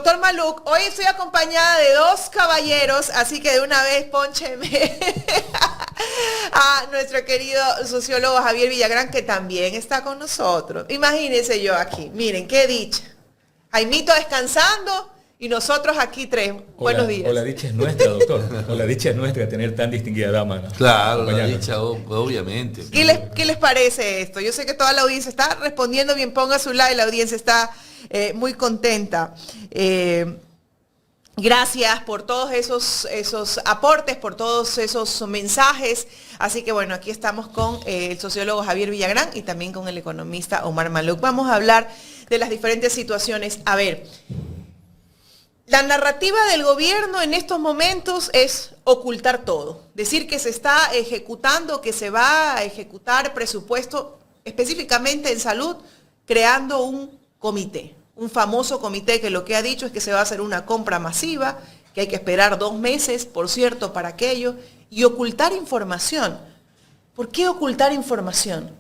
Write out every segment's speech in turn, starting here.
Doctor Maluk, hoy estoy acompañada de dos caballeros, así que de una vez póncheme a nuestro querido sociólogo Javier Villagrán, que también está con nosotros. Imagínense yo aquí, miren, qué dicha. Jaimito descansando y nosotros aquí tres. Buenos días. O la dicha es nuestra, doctor. O la dicha es nuestra tener tan distinguida dama, ¿no? Claro, la dicha, obviamente. ¿Qué les parece esto? Yo sé que toda la audiencia está respondiendo bien, ponga su like, la audiencia está muy contenta. Gracias por todos esos aportes, por todos esos mensajes. Así que bueno, aquí estamos con el sociólogo Javier Villagrán y también con el economista Omar Maluk. Vamos a hablar de las diferentes situaciones. A ver, la narrativa del gobierno en estos momentos es ocultar todo. Decir que se está ejecutando, que se va a ejecutar presupuesto específicamente en salud, creando un comité. Un famoso comité que lo que ha dicho es que se va a hacer una compra masiva, que hay que esperar 2 meses, por cierto, para aquello, y ocultar información. ¿Por qué ocultar información?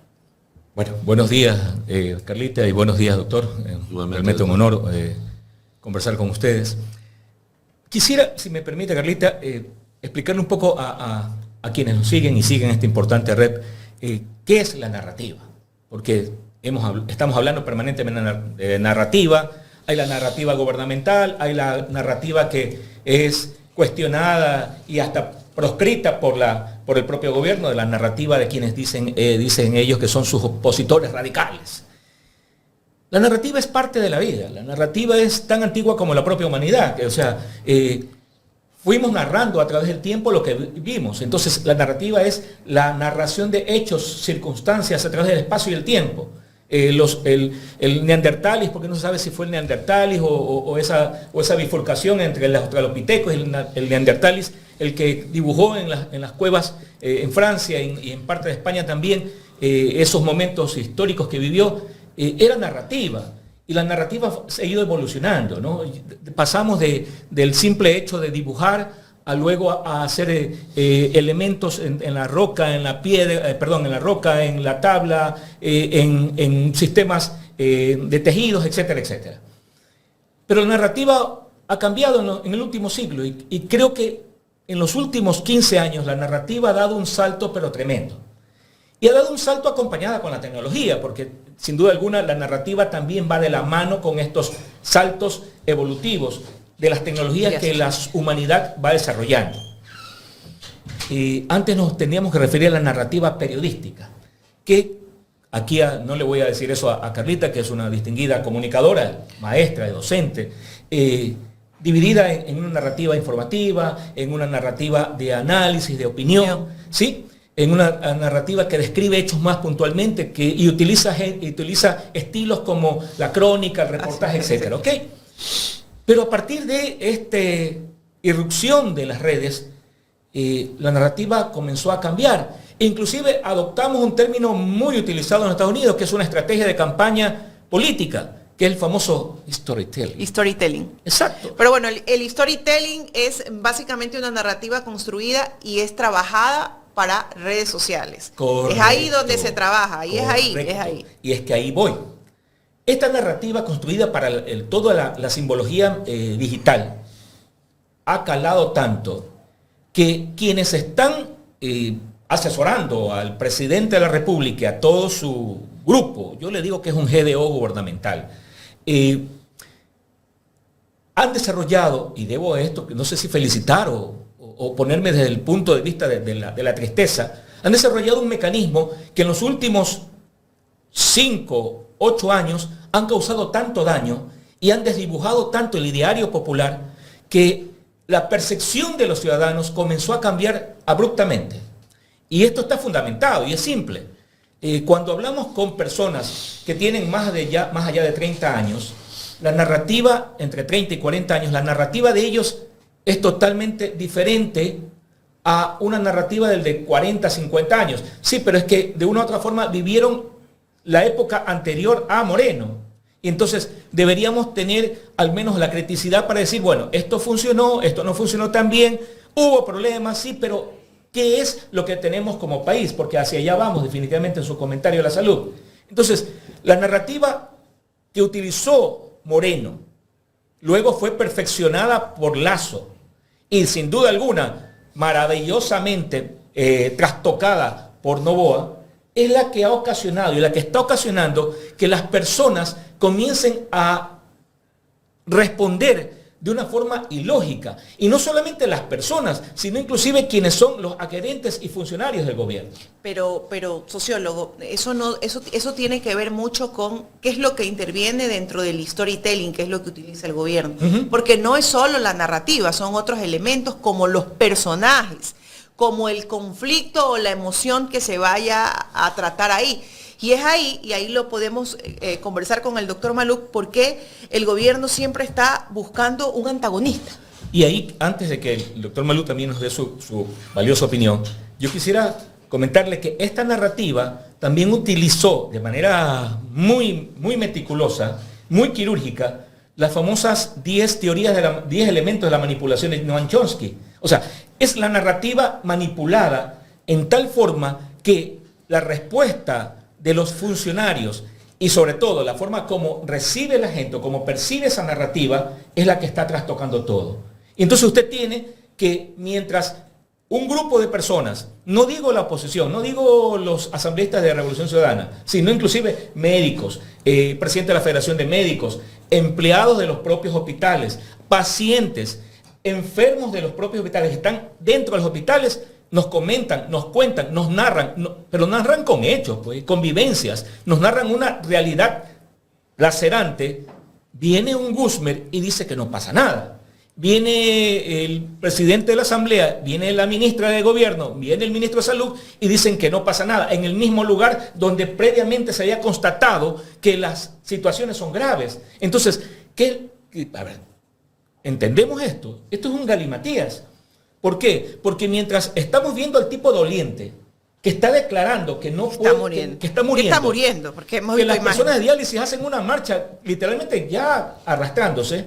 Bueno, buenos días, Carlita, y buenos días, doctor. Realmente un honor conversar con ustedes. Quisiera, si me permite, Carlita, explicarle un poco a quienes nos siguen y siguen esta importante red, qué es la narrativa. Porque estamos hablando permanentemente de narrativa. Hay la narrativa gubernamental, hay la narrativa que es cuestionada y hasta proscrita por el propio gobierno, de la narrativa de quienes dicen ellos que son sus opositores radicales. La narrativa es parte de la vida, la narrativa es tan antigua como la propia humanidad, fuimos narrando a través del tiempo lo que vimos. Entonces la narrativa es la narración de hechos, circunstancias a través del espacio y el tiempo. El neandertalis, porque no se sabe si fue el neandertalis o esa bifurcación entre el australopithecus y el neandertalis, el que dibujó en las cuevas en Francia y en parte de España también esos momentos históricos que vivió, era narrativa. Y la narrativa ha ido evolucionando, ¿no? Pasamos del simple hecho de dibujar a luego a hacer elementos en la roca, en la piedra, en la roca, en la tabla, en sistemas de tejidos, etcétera, etcétera. Pero la narrativa ha cambiado en el último siglo y creo que en los últimos 15 años la narrativa ha dado un salto pero tremendo. Y ha dado un salto acompañada con la tecnología, porque sin duda alguna la narrativa también va de la mano con estos saltos evolutivos de las tecnologías que la humanidad va desarrollando. Antes nos teníamos que referir a la narrativa periodística, que aquí no le voy a decir eso a Carlita, que es una distinguida comunicadora, maestra, docente, dividida en una narrativa informativa, en una narrativa de análisis, de opinión, ¿sí? En una narrativa que describe hechos más puntualmente y utiliza estilos como la crónica, el reportaje, etcétera, ¿ok? Pero a partir de esta irrupción de las redes, la narrativa comenzó a cambiar. Inclusive adoptamos un término muy utilizado en Estados Unidos, que es una estrategia de campaña política, que es el famoso storytelling. Storytelling. Exacto. Pero bueno, el storytelling es básicamente una narrativa construida y es trabajada para redes sociales. Correcto, es ahí donde se trabaja, y correcto. es ahí. Y es que ahí voy. Esta narrativa construida para toda la simbología digital ha calado tanto que quienes están asesorando al presidente de la República, a todo su grupo, yo le digo que es un GDO gubernamental, han desarrollado, y debo esto, no sé si felicitar o ponerme desde el punto de vista de la tristeza, han desarrollado un mecanismo que en los últimos 5, 8 años han causado tanto daño y han desdibujado tanto el ideario popular que la percepción de los ciudadanos comenzó a cambiar abruptamente. Y esto está fundamentado y es simple. Cuando hablamos con personas que tienen más allá de 30 años, la narrativa, entre 30 y 40 años, la narrativa de ellos es totalmente diferente a una narrativa del de 40, 50 años. Sí, pero es que de una u otra forma vivieron la época anterior a Moreno. Y entonces deberíamos tener al menos la criticidad para decir, bueno, esto funcionó, esto no funcionó tan bien, hubo problemas, sí, pero ¿qué es lo que tenemos como país? Porque hacia allá vamos definitivamente en su comentario de la salud. Entonces, la narrativa que utilizó Moreno luego fue perfeccionada por Lazo y sin duda alguna maravillosamente trastocada por Noboa, es la que ha ocasionado y la que está ocasionando que las personas comiencen a responder de una forma ilógica. Y no solamente las personas, sino inclusive quienes son los adherentes y funcionarios del gobierno. Pero sociólogo, eso tiene que ver mucho con qué es lo que interviene dentro del storytelling, qué es lo que utiliza el gobierno. Porque no es solo la narrativa, son otros elementos como los personajes, como el conflicto o la emoción que se vaya a tratar ahí. Y es ahí, y ahí lo podemos conversar con el doctor Maluk, porque el gobierno siempre está buscando un antagonista. Y ahí, antes de que el doctor Maluk también nos dé su valiosa opinión, yo quisiera comentarle que esta narrativa también utilizó de manera muy meticulosa, muy quirúrgica, las famosas 10 elementos de la manipulación de Noam Chomsky. O sea, es la narrativa manipulada en tal forma que la respuesta de los funcionarios y sobre todo la forma como recibe la gente o como percibe esa narrativa es la que está trastocando todo. Y entonces usted tiene que mientras un grupo de personas, no digo la oposición, no digo los asambleístas de Revolución Ciudadana, sino inclusive médicos, presidente de la Federación de Médicos, empleados de los propios hospitales, pacientes, enfermos de los propios hospitales que están dentro de los hospitales, nos comentan, nos cuentan, nos narran, pero narran con hechos, pues, con vivencias, nos narran una realidad lacerante. Viene un Guzmán y dice que no pasa nada. Viene el presidente de la Asamblea, viene la ministra de Gobierno, viene el ministro de Salud y dicen que no pasa nada, en el mismo lugar donde previamente se había constatado que las situaciones son graves. Entonces, a ver, ¿entendemos esto? Esto es un galimatías. ¿Por qué? Porque mientras estamos viendo al tipo doliente que está declarando que no puede, que está muriendo, porque hemos que visto las personas de diálisis hacen una marcha literalmente ya arrastrándose,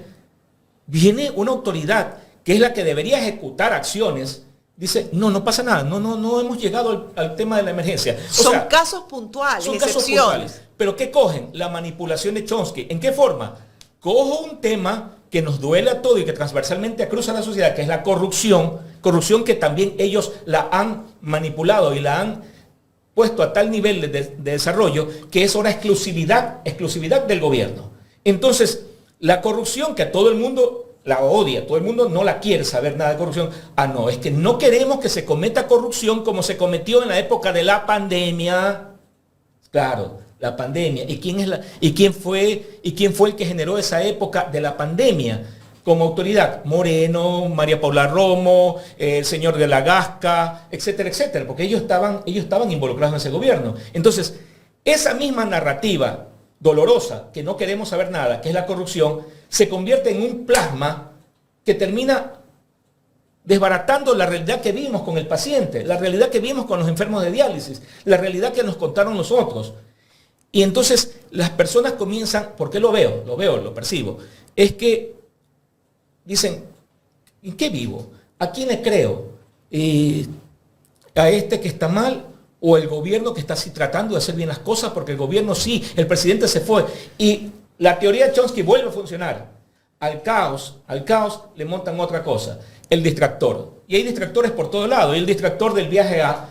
viene una autoridad que es la que debería ejecutar acciones, dice, no pasa nada, no hemos llegado al tema de la emergencia. Son casos puntuales, son casos puntuales. Pero ¿qué cogen? La manipulación de Chomsky. ¿En qué forma? Cojo un tema que nos duele a todo y que transversalmente cruza la sociedad, que es la corrupción que también ellos la han manipulado y la han puesto a tal nivel de desarrollo que es ahora exclusividad del gobierno. Entonces, la corrupción que a todo el mundo la odia, todo el mundo no la quiere saber nada de corrupción. No, es que no queremos que se cometa corrupción como se cometió en la época de la pandemia. Claro, la pandemia. ¿Y quién fue el que generó esa época de la pandemia como autoridad? Moreno, María Paula Romo, el señor de la Gasca, etcétera, etcétera, porque ellos estaban involucrados en ese gobierno. Entonces, esa misma narrativa dolorosa, que no queremos saber nada, que es la corrupción, se convierte en un plasma que termina desbaratando la realidad que vimos con el paciente, la realidad que vimos con los enfermos de diálisis, la realidad que nos contaron los otros. Y entonces las personas comienzan, porque lo percibo, es que dicen, ¿en qué vivo? ¿A quién le creo? ¿A este que está mal o el gobierno que está así tratando de hacer bien las cosas? Porque el gobierno sí, el presidente se fue. Y la teoría de Chomsky vuelve a funcionar. Al caos le montan otra cosa, el distractor. Y hay distractores por todo lado. Hay el distractor del viaje a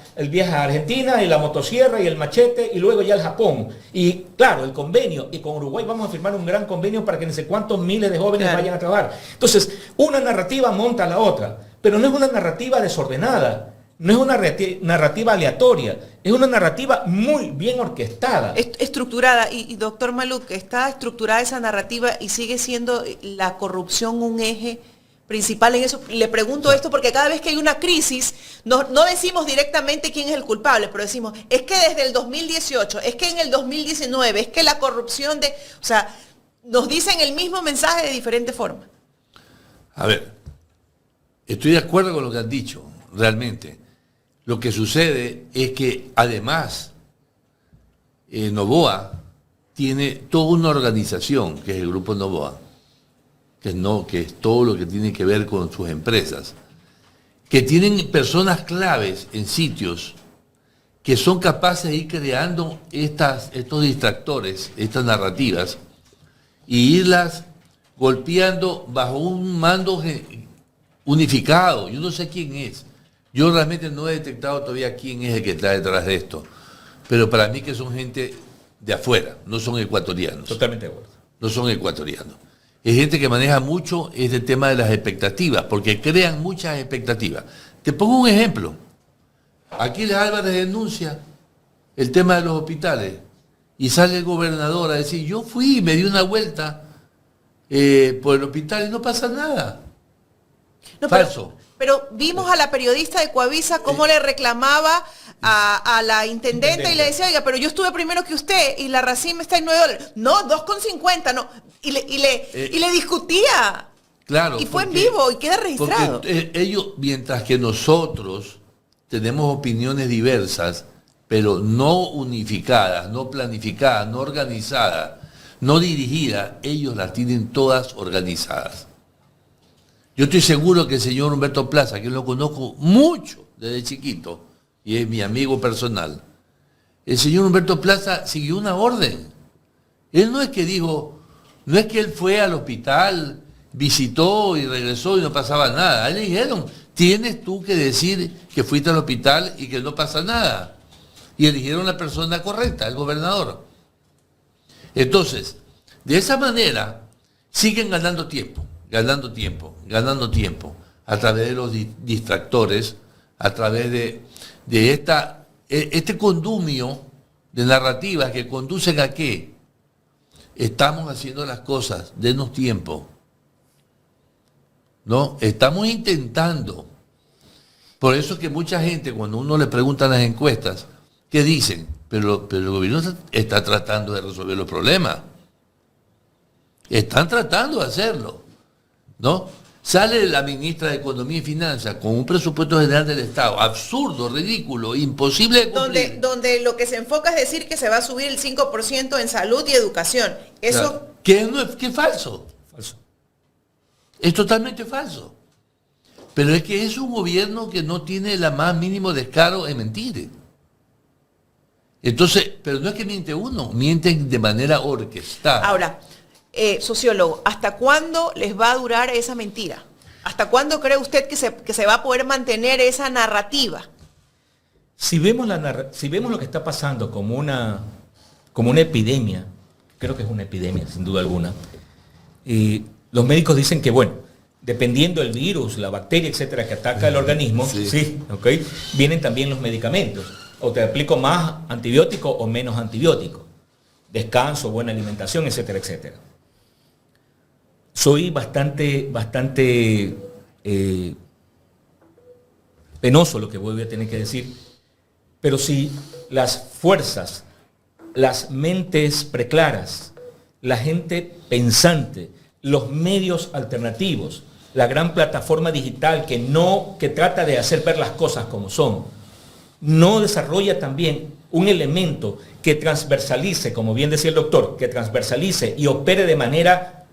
Argentina, y la motosierra, y el machete, y luego ya el Japón. Y claro, el convenio. Y con Uruguay vamos a firmar un gran convenio para que no sé cuántos miles de jóvenes vayan a trabajar. Entonces, una narrativa monta a la otra. Pero no es una narrativa desordenada. No es una narrativa aleatoria. Es una narrativa muy bien orquestada. Estructurada. Y doctor Maluk, ¿está estructurada esa narrativa y sigue siendo la corrupción un eje principal en eso? Le pregunto esto porque cada vez que hay una crisis, no decimos directamente quién es el culpable, pero decimos, es que desde el 2018, es que en el 2019, es que la corrupción o sea, nos dicen el mismo mensaje de diferente forma. A ver, estoy de acuerdo con lo que han dicho, realmente. Lo que sucede es que además Noboa tiene toda una organización, que es el Grupo Noboa, que es todo lo que tiene que ver con sus empresas, que tienen personas claves en sitios que son capaces de ir creando estos distractores, estas narrativas, y irlas golpeando bajo un mando unificado. Yo no sé quién es. Yo realmente no he detectado todavía quién es el que está detrás de esto. Pero para mí que son gente de afuera, no son ecuatorianos. Totalmente de acuerdo. No son ecuatorianos. Es gente que maneja mucho este tema de las expectativas, porque crean muchas expectativas. Te pongo un ejemplo. Aquiles Álvarez denuncia el tema de los hospitales y sale el gobernador a decir, yo fui y me di una vuelta por el hospital y no pasa nada. No, Falso. Pero vimos a la periodista de Coavisa cómo le reclamaba a la intendente y le decía, oiga, pero yo estuve primero que usted y la racima está en $9. No, 2,50, no. Y le discutía. Claro. Y fue en vivo y queda registrado. Porque ellos, mientras que nosotros tenemos opiniones diversas, pero no unificadas, no planificadas, no organizadas, no dirigidas, ellos las tienen todas organizadas. Yo estoy seguro que el señor Humberto Plaza, que lo conozco mucho desde chiquito, y es mi amigo personal, el señor Humberto Plaza siguió una orden. Él no es que dijo, no es que él fue al hospital, visitó y regresó y no pasaba nada. A él le dijeron, tienes tú que decir que fuiste al hospital y que no pasa nada. Y eligieron la persona correcta, el gobernador. Entonces, de esa manera, siguen ganando tiempo, a través de los distractores, a través de este condumio de narrativas que conducen a qué. Estamos haciendo las cosas, denos tiempo. ¿No? Estamos intentando. Por eso es que mucha gente, cuando uno le pregunta en las encuestas, ¿qué dicen? Pero el gobierno está tratando de resolver los problemas. Están tratando de hacerlo. ¿No? Sale la ministra de Economía y Finanzas con un presupuesto general del Estado absurdo, ridículo, imposible de cumplir. Donde lo que se enfoca es decir que se va a subir el 5% en salud y educación. Eso... Claro. ¿Qué es falso? Falso. Es totalmente falso. Pero es que es un gobierno que no tiene el más mínimo descaro en mentir. Entonces, pero no es que miente uno, mienten de manera orquestada. Ahora, sociólogo, ¿hasta cuándo les va a durar esa mentira? ¿Hasta cuándo cree usted que se va a poder mantener esa narrativa? Si vemos lo que está pasando como una epidemia, creo que es una epidemia sin duda alguna, y los médicos dicen que, bueno, dependiendo del virus, la bacteria, etcétera, que ataca el organismo, sí, ¿okay? Vienen también los medicamentos. O te aplico más antibiótico o menos antibiótico. Descanso, buena alimentación, etcétera, etcétera. Soy bastante penoso lo que voy a tener que decir, pero si las fuerzas, las mentes preclaras, la gente pensante, los medios alternativos, la gran plataforma digital que trata de hacer ver las cosas como son, no desarrolla también un elemento que transversalice, como bien decía el doctor, que transversalice y opere de manera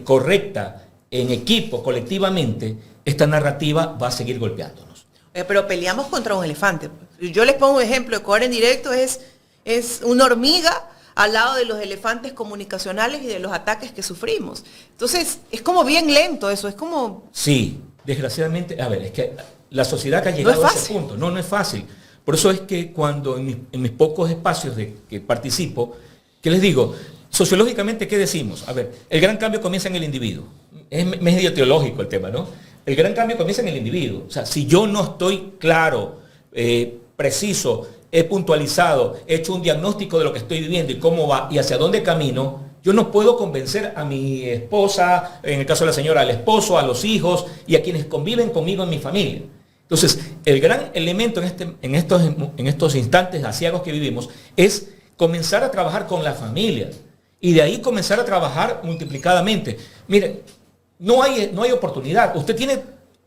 correcta, en equipo, colectivamente, esta narrativa va a seguir golpeándonos. Pero peleamos contra un elefante. Yo les pongo un ejemplo, Ecuador en directo es una hormiga al lado de los elefantes comunicacionales y de los ataques que sufrimos. Entonces, es como bien lento eso, es como... Sí, desgraciadamente, a ver, es que la sociedad que ha llegado a ese punto, no es fácil. Por eso es que cuando en mis pocos espacios de que participo, que les digo, sociológicamente, ¿qué decimos? A ver, el gran cambio comienza en el individuo. Es medio teológico el tema, ¿no? El gran cambio comienza en el individuo. O sea, si yo no estoy claro, preciso, he puntualizado, he hecho un diagnóstico de lo que estoy viviendo y cómo va y hacia dónde camino, yo no puedo convencer a mi esposa, en el caso de la señora, al esposo, a los hijos y a quienes conviven conmigo en mi familia. Entonces, el gran elemento en estos instantes aciagos que vivimos es comenzar a trabajar con la familia y de ahí comenzar a trabajar multiplicadamente. Miren, no hay oportunidad. Usted tiene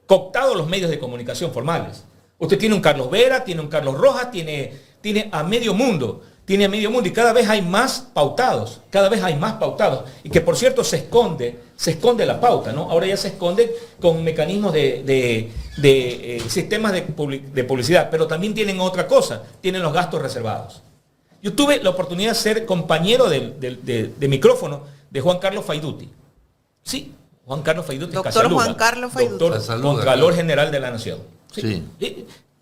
cooptados los medios de comunicación formales. Usted tiene un Carlos Vera, tiene un Carlos Rojas, tiene a medio mundo y cada vez hay más pautados, y que por cierto se esconde la pauta, ¿no? Ahora ya se esconde con mecanismos de sistemas de publicidad, pero también tienen otra cosa, tienen los gastos reservados. Yo tuve la oportunidad de ser compañero de micrófono de Juan Carlos Faiduti. Sí, Juan Carlos Faiduti Doctor Casaluga, Juan Carlos Faiduti. doctor Casaluga, Contralor claro. General de la Nación. Sí.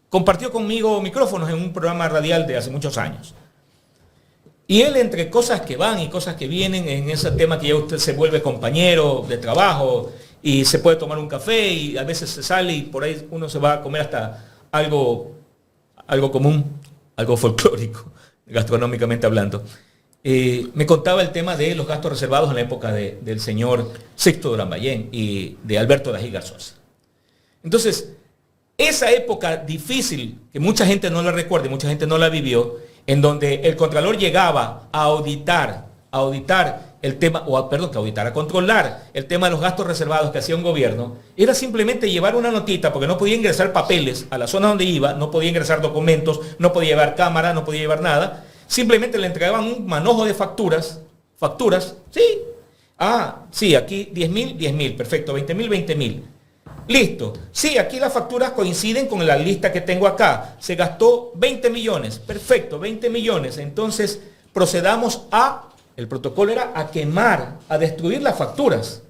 Compartió conmigo micrófonos en un programa radial de hace muchos años. Y él, entre cosas que van y cosas que vienen, en ese tema que ya usted se vuelve compañero de trabajo y se puede tomar un café y a veces se sale y por ahí uno se va a comer hasta algo común, algo folclórico, gastronómicamente hablando. Me contaba el tema de los gastos reservados en la época del señor Sixto Durán Ballén y de Alberto Dají Garzosa. Entonces, esa época difícil, que mucha gente no la recuerda, mucha gente no la vivió, en donde el Contralor llegaba a auditar el tema, a controlar el tema de los gastos reservados que hacía un gobierno, era simplemente llevar una notita, porque no podía ingresar papeles a la zona donde iba, no podía ingresar documentos, no podía llevar cámara, no podía llevar nada, simplemente le entregaban un manojo de facturas, sí, sí, aquí 10.000, perfecto, 20.000. Listo. Sí, aquí las facturas coinciden con la lista que tengo acá. Se gastó 20 millones. Perfecto, 20 millones. Entonces, procedamos el protocolo era a quemar, a destruir las facturas.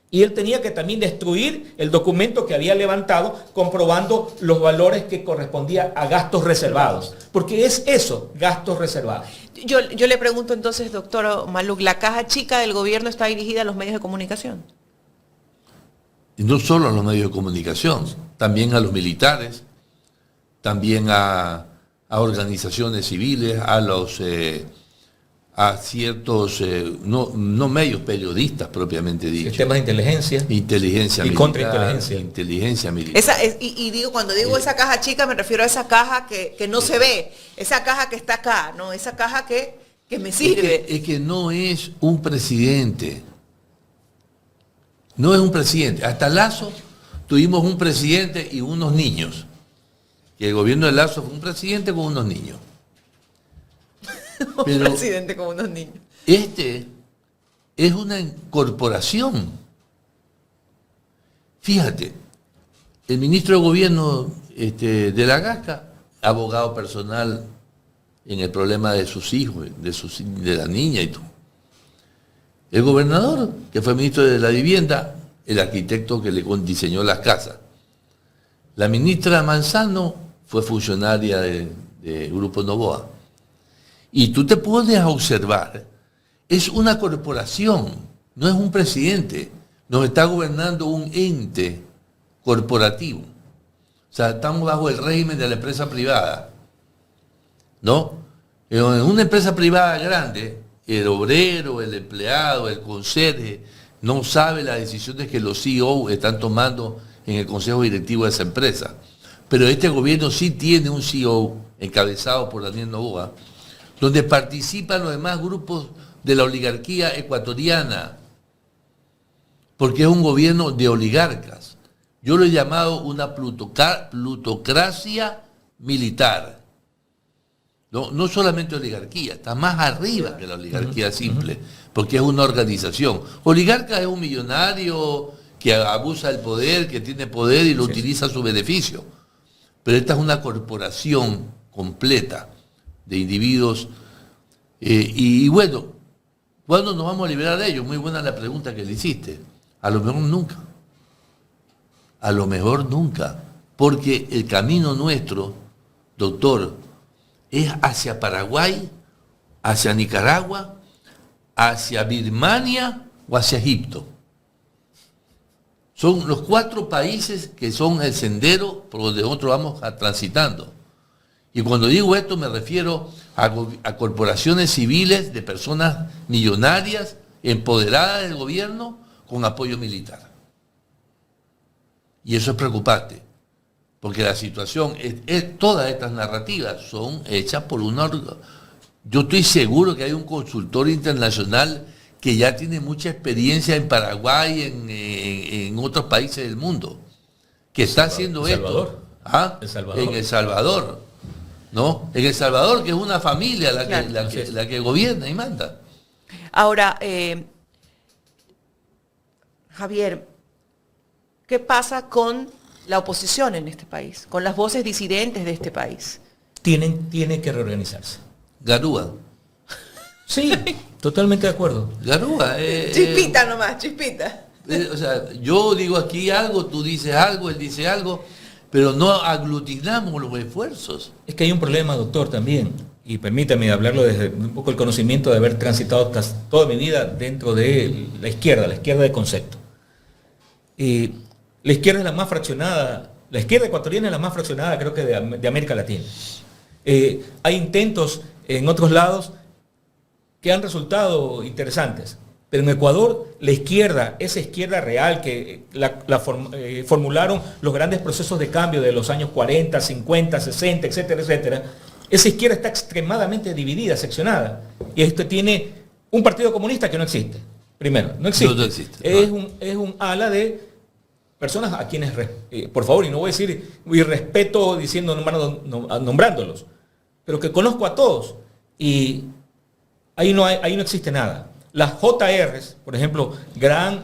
Y él tenía que también destruir el documento que había levantado, comprobando los valores que correspondía a gastos reservados. Porque es eso, gastos reservados. Yo le pregunto entonces, doctor Maluk, ¿la caja chica del gobierno está dirigida a los medios de comunicación? Y no solo a los medios de comunicación, también a los militares, también a organizaciones civiles, a ciertos, no medios, periodistas propiamente dicho. Sistemas de inteligencia. Inteligencia y militar. Contrainteligencia. Inteligencia militar. Cuando digo esa caja chica, me refiero a esa caja que no se ve, esa caja que está acá, ¿no? Esa caja que me sirve. Es que no es un presidente. No es un presidente. Hasta Lazo tuvimos un presidente y unos niños. Y el gobierno de Lazo fue un presidente con unos niños. Un presidente con unos niños. Este es una corporación. Fíjate, el ministro de Gobierno de la Gasca, abogado personal en el problema de sus hijos, de la niña y todo. El gobernador, que fue ministro de la Vivienda, el arquitecto que le diseñó las casas. La ministra Manzano fue funcionaria de Grupo Noboa. Y tú te pones a observar, es una corporación, no es un presidente. Nos está gobernando un ente corporativo. O sea, estamos bajo el régimen de la empresa privada. ¿No? En una empresa privada grande, el obrero, el empleado, el conserje, no sabe las decisiones que los CEO están tomando en el consejo directivo de esa empresa. Pero este gobierno sí tiene un CEO encabezado por Daniel Noboa, donde participan los demás grupos de la oligarquía ecuatoriana, porque es un gobierno de oligarcas. Yo lo he llamado una plutocracia militar. No solamente oligarquía, está más arriba que la oligarquía simple, porque es una organización. Oligarca es un millonario que abusa del poder, que tiene poder y lo utiliza a su beneficio. Pero esta es una corporación completa de individuos. Y bueno, ¿cuándo nos vamos a liberar de ellos? Muy buena la pregunta que le hiciste. A lo mejor nunca. A lo mejor nunca. Porque el camino nuestro, doctor, es hacia Paraguay, hacia Nicaragua, hacia Birmania o hacia Egipto. Son los 4 países que son el sendero por donde nosotros vamos transitando. Y cuando digo esto me refiero a corporaciones civiles de personas millonarias, empoderadas del gobierno, con apoyo militar. Y eso es preocupante, porque la situación, todas estas narrativas son hechas por una... Yo estoy seguro que hay un consultor internacional que ya tiene mucha experiencia en Paraguay, en otros países del mundo, que está haciendo esto. En El Salvador. ¿No? En El Salvador, que es una familia la que gobierna y manda. Ahora, Javier, ¿qué pasa con la oposición en este país, con las voces disidentes de este país? Tiene que reorganizarse. Garúa. Sí, totalmente de acuerdo. Garúa. Chispita nomás, chispita. O sea, yo digo aquí algo, tú dices algo, él dice algo, pero no aglutinamos los esfuerzos. Es que hay un problema, doctor, también, y permítame hablarlo desde un poco el conocimiento de haber transitado casi toda mi vida dentro de la izquierda de concepto. La izquierda es la más fraccionada, la izquierda ecuatoriana es la más fraccionada creo que de América Latina. Hay intentos en otros lados que han resultado interesantes, pero en Ecuador la izquierda, esa izquierda real que formularon los grandes procesos de cambio de los años 40, 50, 60, etcétera, etcétera, esa izquierda está extremadamente dividida, seccionada, y esto tiene un partido comunista que no existe. Primero, no existe. No existe. Es un ala de personas a quienes, por favor, y no voy a decir irrespeto diciendo nombrándolos, pero que conozco a todos, y ahí no existe nada. Las JRs, por ejemplo, gran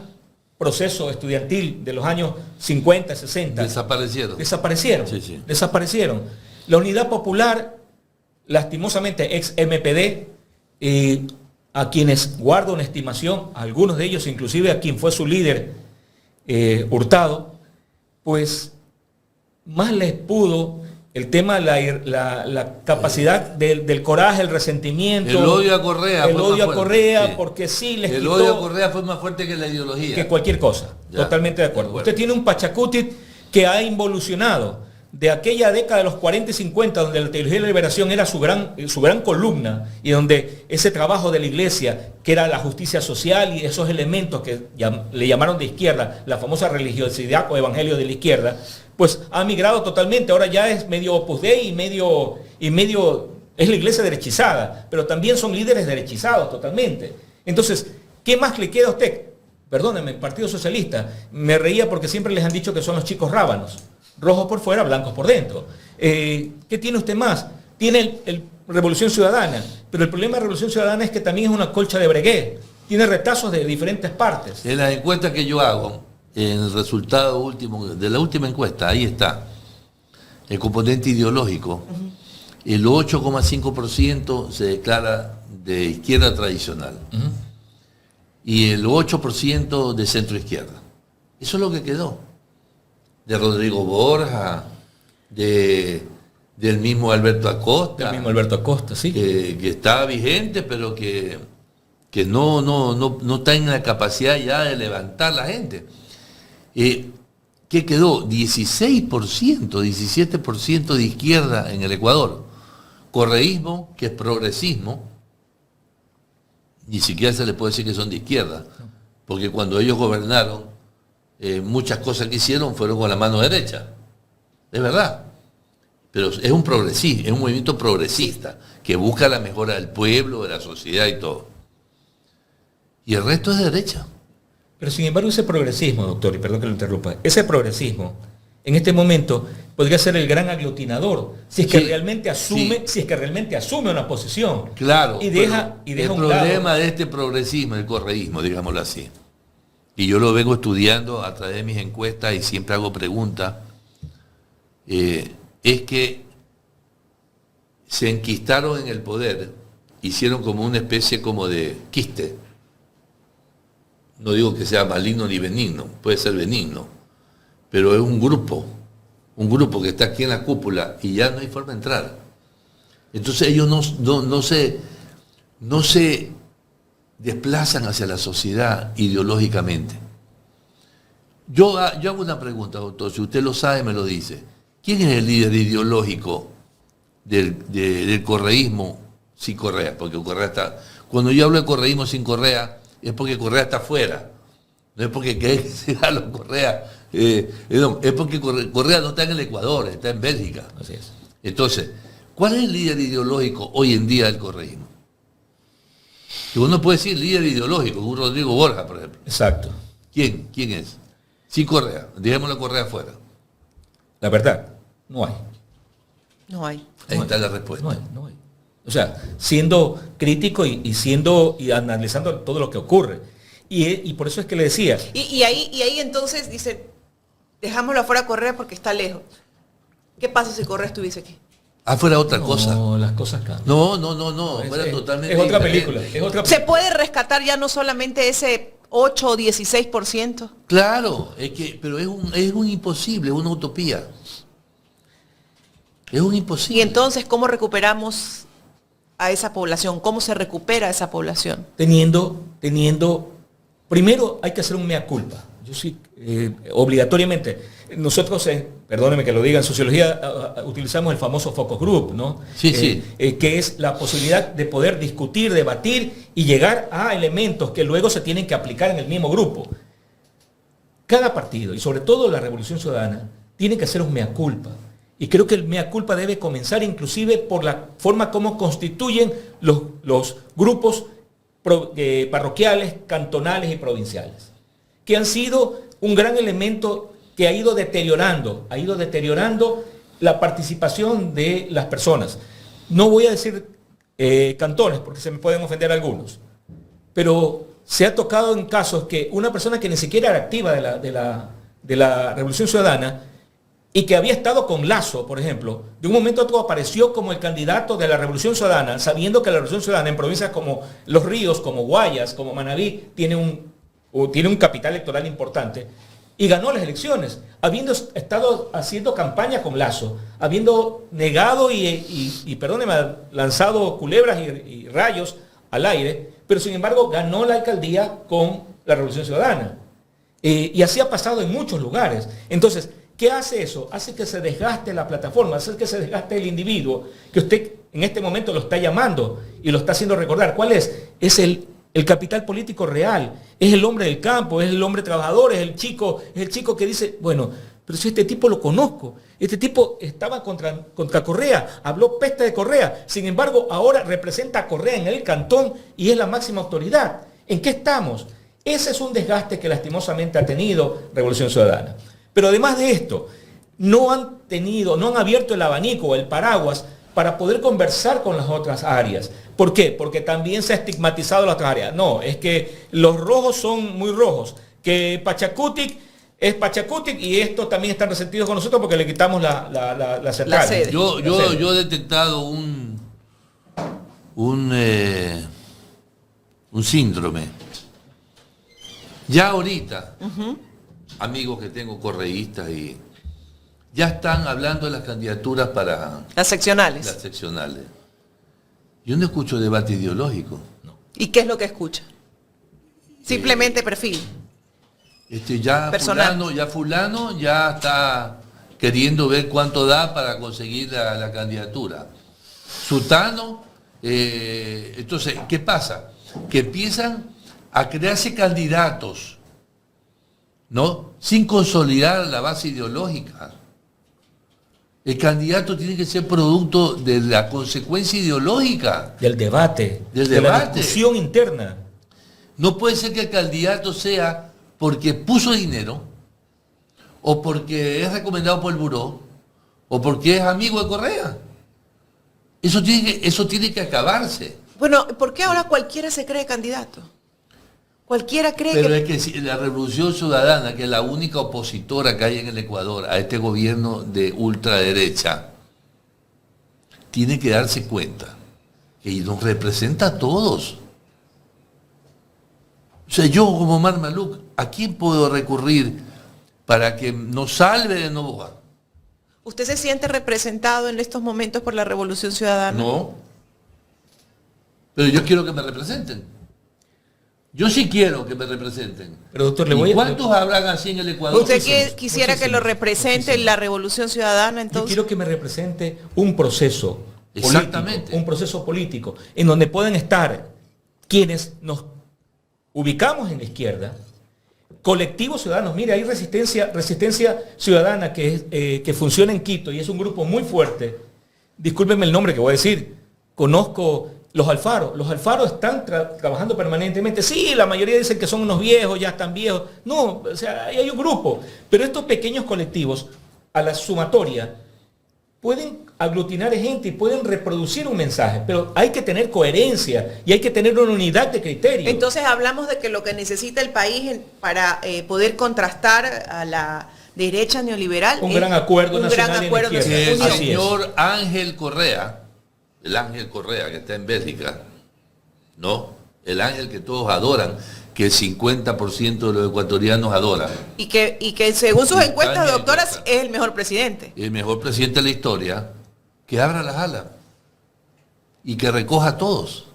proceso estudiantil de los años 50, 60. Desaparecieron. Sí, sí. Desaparecieron. La Unidad Popular, lastimosamente ex MPD, a quienes guardo una estimación, a algunos de ellos, inclusive a quien fue su líder, Hurtado, pues más les pudo el tema, la capacidad del coraje, el resentimiento. El odio a Correa. El odio a Correa, sí. Porque sí les El quitó odio a Correa fue más fuerte que la ideología. que cualquier cosa. Ya, Totalmente de acuerdo. Usted tiene un Pachacuti que ha involucionado de aquella década de los 40 y 50, donde la teología de la liberación era su gran columna, y donde ese trabajo de la iglesia, que era la justicia social y esos elementos que le llamaron de izquierda, la famosa religiosidad o evangelio de la izquierda, pues ha migrado totalmente. Ahora ya es medio Opus Dei y medio es la iglesia derechizada, pero también son líderes derechizados totalmente. Entonces, ¿qué más le queda a usted? Perdónenme, Partido Socialista, me reía porque siempre les han dicho que son los chicos rábanos, rojos por fuera, blancos por dentro. ¿Qué tiene usted más? Tiene el Revolución Ciudadana, pero el problema de Revolución Ciudadana es que también es una colcha de breguet, tiene retazos de diferentes partes. En las encuestas que yo hago, en el resultado último, de la última encuesta, ahí está, el componente ideológico, el 8,5% se declara de izquierda tradicional, y el 8% de centro izquierda. Eso es lo que quedó. De Rodrigo Borja, del mismo Alberto Acosta. Del mismo Alberto Acosta, sí. Que está vigente, pero que no está en la capacidad ya de levantar la gente. ¿Qué quedó? 16%, 17% de izquierda en el Ecuador. Correísmo, que es progresismo, ni siquiera se le puede decir que son de izquierda, porque cuando ellos gobernaron, muchas cosas que hicieron fueron con la mano derecha. Es verdad. Pero es un movimiento progresista que busca la mejora del pueblo, de la sociedad y todo. Y el resto es de derecha. Pero sin embargo ese progresismo, doctor, y perdón que lo interrumpa, ese progresismo en este momento podría ser el gran aglutinador si es que realmente asume una posición. Claro. Y deja el un problema lado. de este progresismo, el correísmo, digámoslo así, y yo lo vengo estudiando a través de mis encuestas y siempre hago preguntas, es que se enquistaron en el poder, hicieron como una especie como de quiste. No digo que sea maligno ni benigno, puede ser benigno, pero es un grupo que está aquí en la cúpula y ya no hay forma de entrar. Entonces ellos no se desplazan hacia la sociedad ideológicamente. Yo hago una pregunta, doctor, si usted lo sabe me lo dice. ¿Quién es el líder ideológico del correísmo sin Correa? Porque Correa está... Cuando yo hablo de correísmo sin Correa, es porque Correa está afuera. No es porque que sea los Correa. Es porque Correa no está en el Ecuador, está en Bélgica. Así es. Entonces, ¿cuál es el líder ideológico hoy en día del correísmo? Que uno puede decir líder ideológico, un Rodrigo Borja, por ejemplo. Exacto. ¿Quién es? Sin Correa. Dejémosle Correa afuera. La verdad, no hay. No hay. Ahí está la respuesta. No hay. O sea, siendo crítico y analizando todo lo que ocurre. Y por eso es que le decía. Y ahí entonces dice, dejámoslo afuera Correa porque está lejos. ¿Qué pasa si Correa estuviese aquí? Afuera otra cosa. No, las cosas cambian. No. Fuera totalmente es otra diferente. película. Se puede rescatar ya no solamente ese 8 o 16%. Claro, pero es un imposible, es una utopía. Es un imposible. Y entonces, ¿cómo recuperamos a esa población? ¿Cómo se recupera esa población? Teniendo, primero hay que hacer un mea culpa. Yo sí, obligatoriamente. Nosotros, perdónenme que lo diga, en sociología utilizamos el famoso focus group, ¿no? Sí, sí. Que es la posibilidad de poder discutir, debatir y llegar a elementos que luego se tienen que aplicar en el mismo grupo. Cada partido, y sobre todo la Revolución Ciudadana, tiene que hacer un mea culpa. Y creo que el mea culpa debe comenzar inclusive por la forma como constituyen los grupos parroquiales, cantonales y provinciales, que han sido un gran elemento que ha ido deteriorando la participación de las personas. No voy a decir cantones, porque se me pueden ofender algunos, pero se ha tocado en casos que una persona que ni siquiera era activa de la Revolución Ciudadana y que había estado con Lazo, por ejemplo, de un momento a otro apareció como el candidato de la Revolución Ciudadana, sabiendo que la Revolución Ciudadana en provincias como Los Ríos, como Guayas, como Manabí, tiene un capital electoral importante, y ganó las elecciones, habiendo estado haciendo campaña con Lazo, habiendo negado y perdóneme, lanzado culebras y rayos al aire, pero sin embargo ganó la alcaldía con la Revolución Ciudadana. Y así ha pasado en muchos lugares. Entonces, ¿qué hace eso? Hace que se desgaste la plataforma, hace que se desgaste el individuo, que usted en este momento lo está llamando y lo está haciendo recordar. ¿Cuál es? Es el capital político real, es el hombre del campo, es el hombre trabajador, es el chico que dice, bueno, pero si este tipo lo conozco, este tipo estaba contra Correa, habló peste de Correa, sin embargo ahora representa a Correa en el cantón y es la máxima autoridad. ¿En qué estamos? Ese es un desgaste que lastimosamente ha tenido Revolución Ciudadana. Pero además de esto, no han abierto el abanico, el paraguas, para poder conversar con las otras áreas. ¿Por qué? Porque también se ha estigmatizado las otras áreas. No, es que los rojos son muy rojos, que Pachacutic es Pachacutic y estos también están resentidos con nosotros porque le quitamos la central. La sede. Yo he detectado un síndrome. Ya ahorita, amigos que tengo correístas y ya están hablando de las candidaturas para las seccionales. Las seccionales. Yo no escucho debate ideológico. No. ¿Y qué es lo que escucha? Simplemente perfil. Fulano ya está queriendo ver cuánto da para conseguir la candidatura. Sutano, entonces, ¿qué pasa? Que empiezan a crearse candidatos, ¿no? Sin consolidar la base ideológica. El candidato tiene que ser producto de la consecuencia ideológica. Del debate. De la discusión interna. No puede ser que el candidato sea porque puso dinero, o porque es recomendado por el buró, o porque es amigo de Correa. Eso tiene que acabarse. Bueno, ¿por qué ahora cualquiera se cree candidato? Cualquiera cree Pero es que si la Revolución Ciudadana, que es la única opositora que hay en el Ecuador a este gobierno de ultraderecha, tiene que darse cuenta que nos representa a todos. O sea, yo como Omar Malouk, ¿a quién puedo recurrir para que nos salve de Noboa? ¿Usted se siente representado en estos momentos por la Revolución Ciudadana? No. Pero yo quiero que me representen. Yo sí quiero que me representen. Pero doctor, ¿cuántos habrán así en el Ecuador? ¿Usted quisiera que lo represente la Revolución Ciudadana entonces? Yo quiero que me represente un proceso Exactamente. político, un proceso político, en donde pueden estar quienes nos ubicamos en la izquierda, colectivos ciudadanos. Mire, hay resistencia ciudadana que funciona en Quito y es un grupo muy fuerte. Discúlpenme el nombre que voy a decir. Conozco los Alfaro. Los Alfaro están trabajando permanentemente. Sí, la mayoría dicen que son unos viejos, ya están viejos. No, o sea, hay un grupo. Pero estos pequeños colectivos, a la sumatoria, pueden aglutinar gente y pueden reproducir un mensaje, pero hay que tener coherencia y hay que tener una unidad de criterio. Entonces hablamos de que lo que necesita el país para poder contrastar a la derecha neoliberal un gran acuerdo nacional. El señor Ángel Correa, el Ángel Correa que está en Bélgica, ¿no? El Ángel que todos adoran, que el 50% de los ecuatorianos adoran. Y que según sus encuestas, Daniel doctoras, Oscar. es el mejor presidente. El mejor presidente de la historia, que abra las alas y que recoja a todos.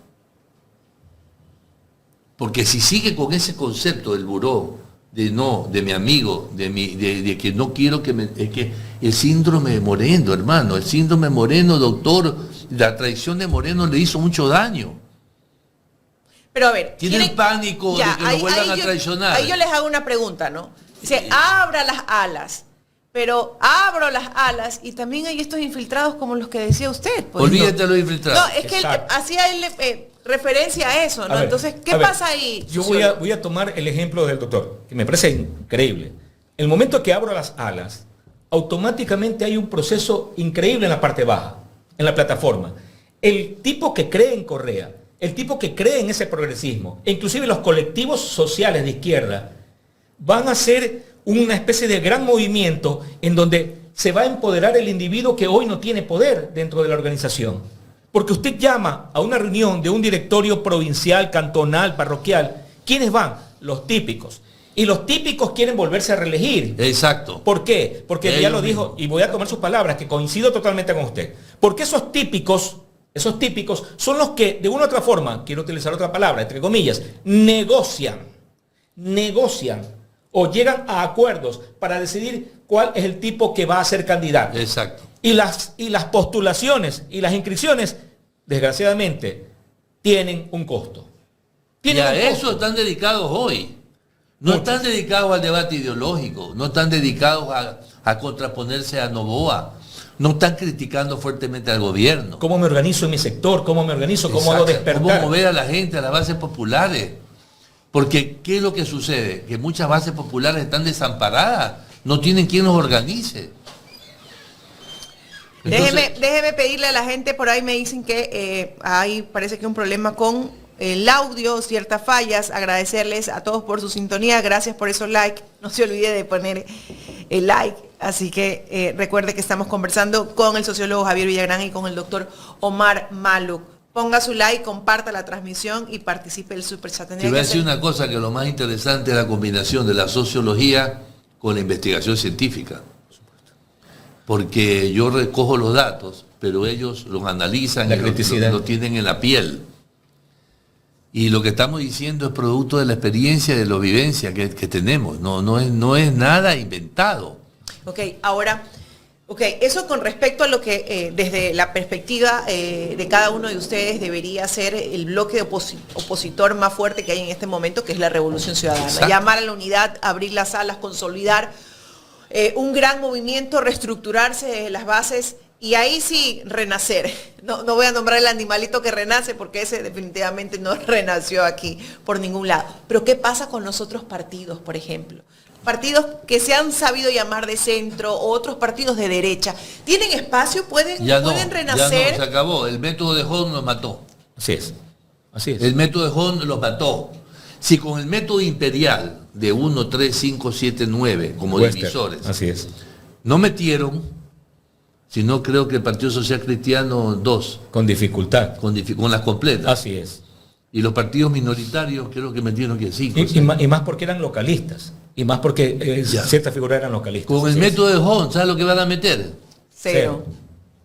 Porque si sigue con ese concepto del buró, de mi amigo, de que no quiero que es que el síndrome de Moreno, hermano, el síndrome de Moreno, doctor, la traición de Moreno le hizo mucho daño. Pero a ver, Tienen pánico de que lo vuelvan a traicionar. Ahí yo les hago una pregunta, ¿no? Dice, abra las alas. Pero abro las alas y también hay estos infiltrados como los que decía usted. Pues, Olvídate de los infiltrados. No, es que él hacía referencia a eso, ¿no? A ver, entonces, ¿qué pasa ahí? Yo voy a tomar el ejemplo del doctor, que me parece increíble. El momento que abro las alas, automáticamente hay un proceso increíble en la parte baja, en la plataforma. El tipo que cree en Correa, el tipo que cree en ese progresismo, e inclusive los colectivos sociales de izquierda, van a ser una especie de gran movimiento en donde se va a empoderar el individuo que hoy no tiene poder dentro de la organización. Porque usted llama a una reunión de un directorio provincial, cantonal, parroquial. ¿Quiénes van? Los típicos. Y los típicos quieren volverse a reelegir. Exacto. ¿Por qué? Porque ya lo dijo, y voy a tomar sus palabras, que coincido totalmente con usted. Porque esos típicos son los que, de una u otra forma, quiero utilizar otra palabra, entre comillas, negocian o llegan a acuerdos para decidir cuál es el tipo que va a ser candidato. Exacto. Y las postulaciones y las inscripciones, desgraciadamente, tienen un costo. Y a eso están dedicados hoy. No están dedicados al debate ideológico, no están dedicados a contraponerse a Noboa, no están criticando fuertemente al gobierno. ¿Cómo me organizo en mi sector? ¿Cómo me organizo? ¿Cómo hago despertar? ¿Cómo mover a la gente, a las bases populares? Porque, ¿qué es lo que sucede? Que muchas bases populares están desamparadas, no tienen quien los organice. Entonces, déjeme pedirle a la gente, por ahí me dicen que hay, parece que un problema con el audio, ciertas fallas. Agradecerles a todos por su sintonía, gracias por esos likes. No se olvide de poner el like. Así que recuerde que estamos conversando con el sociólogo Javier Villagrán y con el doctor Omar Maluk. Ponga su like, comparta la transmisión y participe del Super Chat. Te voy a decir una cosa, que lo más interesante es la combinación de la sociología con la investigación científica. Porque yo recojo los datos, pero ellos los analizan la y criticidad lo tienen en la piel. Y lo que estamos diciendo es producto de la experiencia, de la vivencia que tenemos. No es nada inventado. Ok, ahora... Ok, eso con respecto a lo que desde la perspectiva de cada uno de ustedes debería ser el bloque opositor más fuerte que hay en este momento, que es la Revolución Ciudadana. Exacto. Llamar a la unidad, abrir las alas, consolidar un gran movimiento, reestructurarse desde las bases y ahí sí renacer. No voy a nombrar el animalito que renace porque ese definitivamente no renació aquí por ningún lado. Pero ¿qué pasa con los otros partidos, por ejemplo? Partidos que se han sabido llamar de centro o otros partidos de derecha, ¿tienen espacio? ¿Pueden renacer? Ya no, se acabó. El método de Hon los mató. Así es. El método de Hon los mató. Si con el método imperial de 1, 3, 5, 7, 9 como divisores, así es, no metieron, sino creo que el Partido Social Cristiano 2. Con dificultad. Con las completas. Así es. Y los partidos minoritarios creo que metieron que 5. Y más porque eran localistas. Y más porque ciertas figuras eran localistas. Con el método de Hon, ¿sabes lo que van a meter? Cero.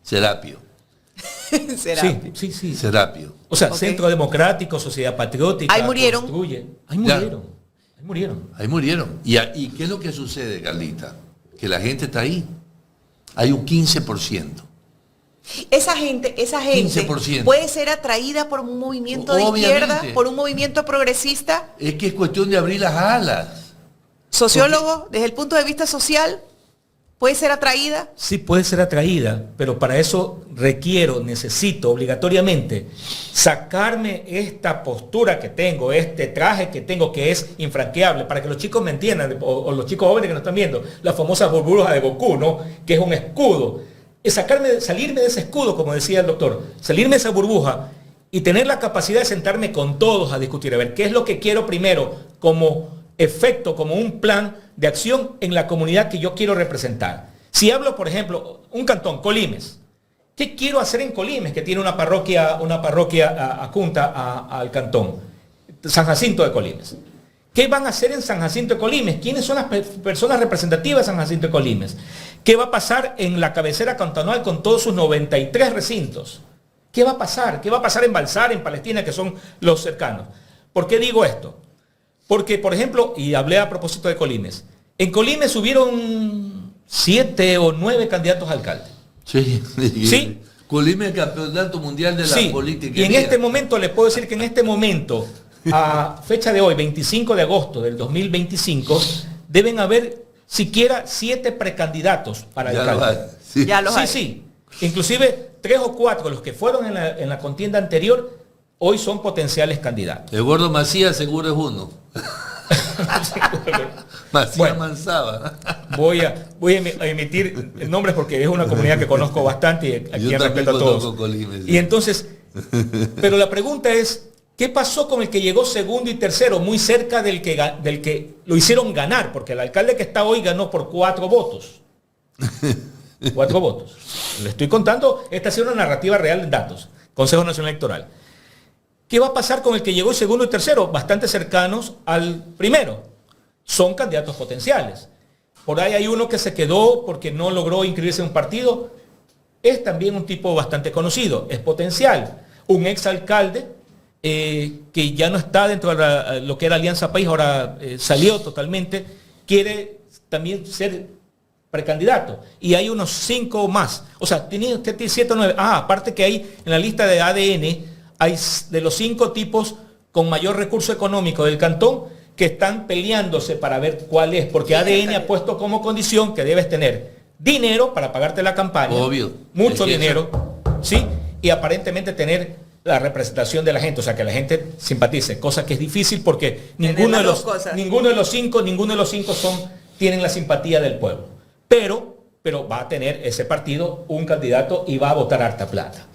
Serapio. Serapio. Sí. Serapio. O sea, okay. Centro Democrático, Sociedad Patriótica. Ahí murieron. Ahí murieron. ¿Y qué es lo que sucede, Carlita? Que la gente está ahí. Hay un 15%. Esa gente 15%. Puede ser atraída por un movimiento de izquierda, por un movimiento progresista. Es que es cuestión de abrir las alas. Sociólogo, desde el punto de vista social, ¿puede ser atraída? Sí, puede ser atraída, pero para eso necesito obligatoriamente sacarme esta postura que tengo, este traje que tengo que es infranqueable, para que los chicos me entiendan, o los chicos jóvenes que nos están viendo, la famosa burbuja de Goku, ¿no? Que es un escudo. Es salirme de ese escudo, como decía el doctor, salirme de esa burbuja y tener la capacidad de sentarme con todos a discutir, a ver qué es lo que quiero primero como efecto, como un plan de acción en la comunidad que yo quiero representar. Si hablo, por ejemplo, un cantón, Colimes, ¿qué quiero hacer en Colimes, que tiene una parroquia adjunta al cantón? San Jacinto de Colimes. ¿Qué van a hacer en San Jacinto de Colimes? ¿Quiénes son las personas representativas de San Jacinto de Colimes? ¿Qué va a pasar en la cabecera cantonal con todos sus 93 recintos? ¿Qué va a pasar? ¿Qué va a pasar en Balsar, en Palestina, que son los cercanos? ¿Por qué digo esto? Porque, por ejemplo, y hablé a propósito de Colimes, en Colimes hubieron 7 o 9 candidatos a alcalde. Sí. ¿Sí? Colimes, campeonato mundial de la política. Y en este momento, les puedo decir que en este momento, a fecha de hoy, 25 de agosto del 2025, deben haber siquiera 7 precandidatos para alcalde. Ya los hay. Sí. Inclusive 3 o 4, los que fueron en la contienda anterior, hoy son potenciales candidatos. El Gordo Macías seguro es uno. Macías Bueno, Manzaba. Voy a emitir nombres porque es una comunidad que conozco bastante y a quien respeto a todos. Colimes, sí. Y entonces, pero la pregunta es, ¿qué pasó con el que llegó segundo y tercero, muy cerca del que lo hicieron ganar? Porque el alcalde que está hoy ganó por 4 votos. 4 votos. Le estoy contando, esta ha sido una narrativa real en datos. Consejo Nacional Electoral. ¿Qué va a pasar con el que llegó segundo y tercero? Bastante cercanos al primero. Son candidatos potenciales. Por ahí hay uno que se quedó porque no logró inscribirse en un partido. Es también un tipo bastante conocido. Es potencial. Un exalcalde que ya no está dentro de lo que era Alianza País, ahora salió totalmente, quiere también ser precandidato. Y hay unos 5 más. O sea, tiene usted 7 o 9. Aparte que hay en la lista de ADN, hay de los 5 tipos con mayor recurso económico del cantón que están peleándose para ver cuál es, porque ADN ha puesto como condición que debes tener dinero para pagarte la campaña, obvio, mucho dinero, ¿sí? Y aparentemente tener la representación de la gente, o sea, que la gente simpatice, cosa que es difícil porque ninguno de los cinco tienen la simpatía del pueblo. Pero va a tener ese partido un candidato y va a votar harta plata.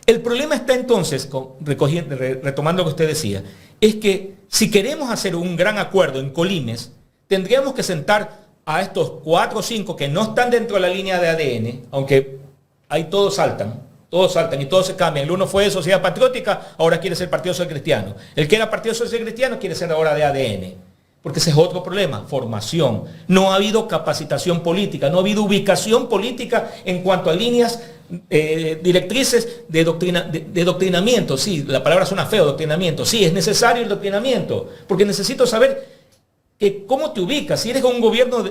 El problema está entonces, retomando lo que usted decía, es que si queremos hacer un gran acuerdo en Colimes, tendríamos que sentar a estos 4 o 5 que no están dentro de la línea de ADN, aunque ahí todos saltan y todos se cambian. El uno fue de Sociedad Patriótica, ahora quiere ser Partido Social Cristiano. El que era Partido Social Cristiano quiere ser ahora de ADN. Porque ese es otro problema, formación. No ha habido capacitación política, no ha habido ubicación política en cuanto a líneas directrices de doctrinamiento. Sí, la palabra suena feo, doctrinamiento. Sí, es necesario el doctrinamiento, porque necesito saber cómo te ubicas, si eres un gobierno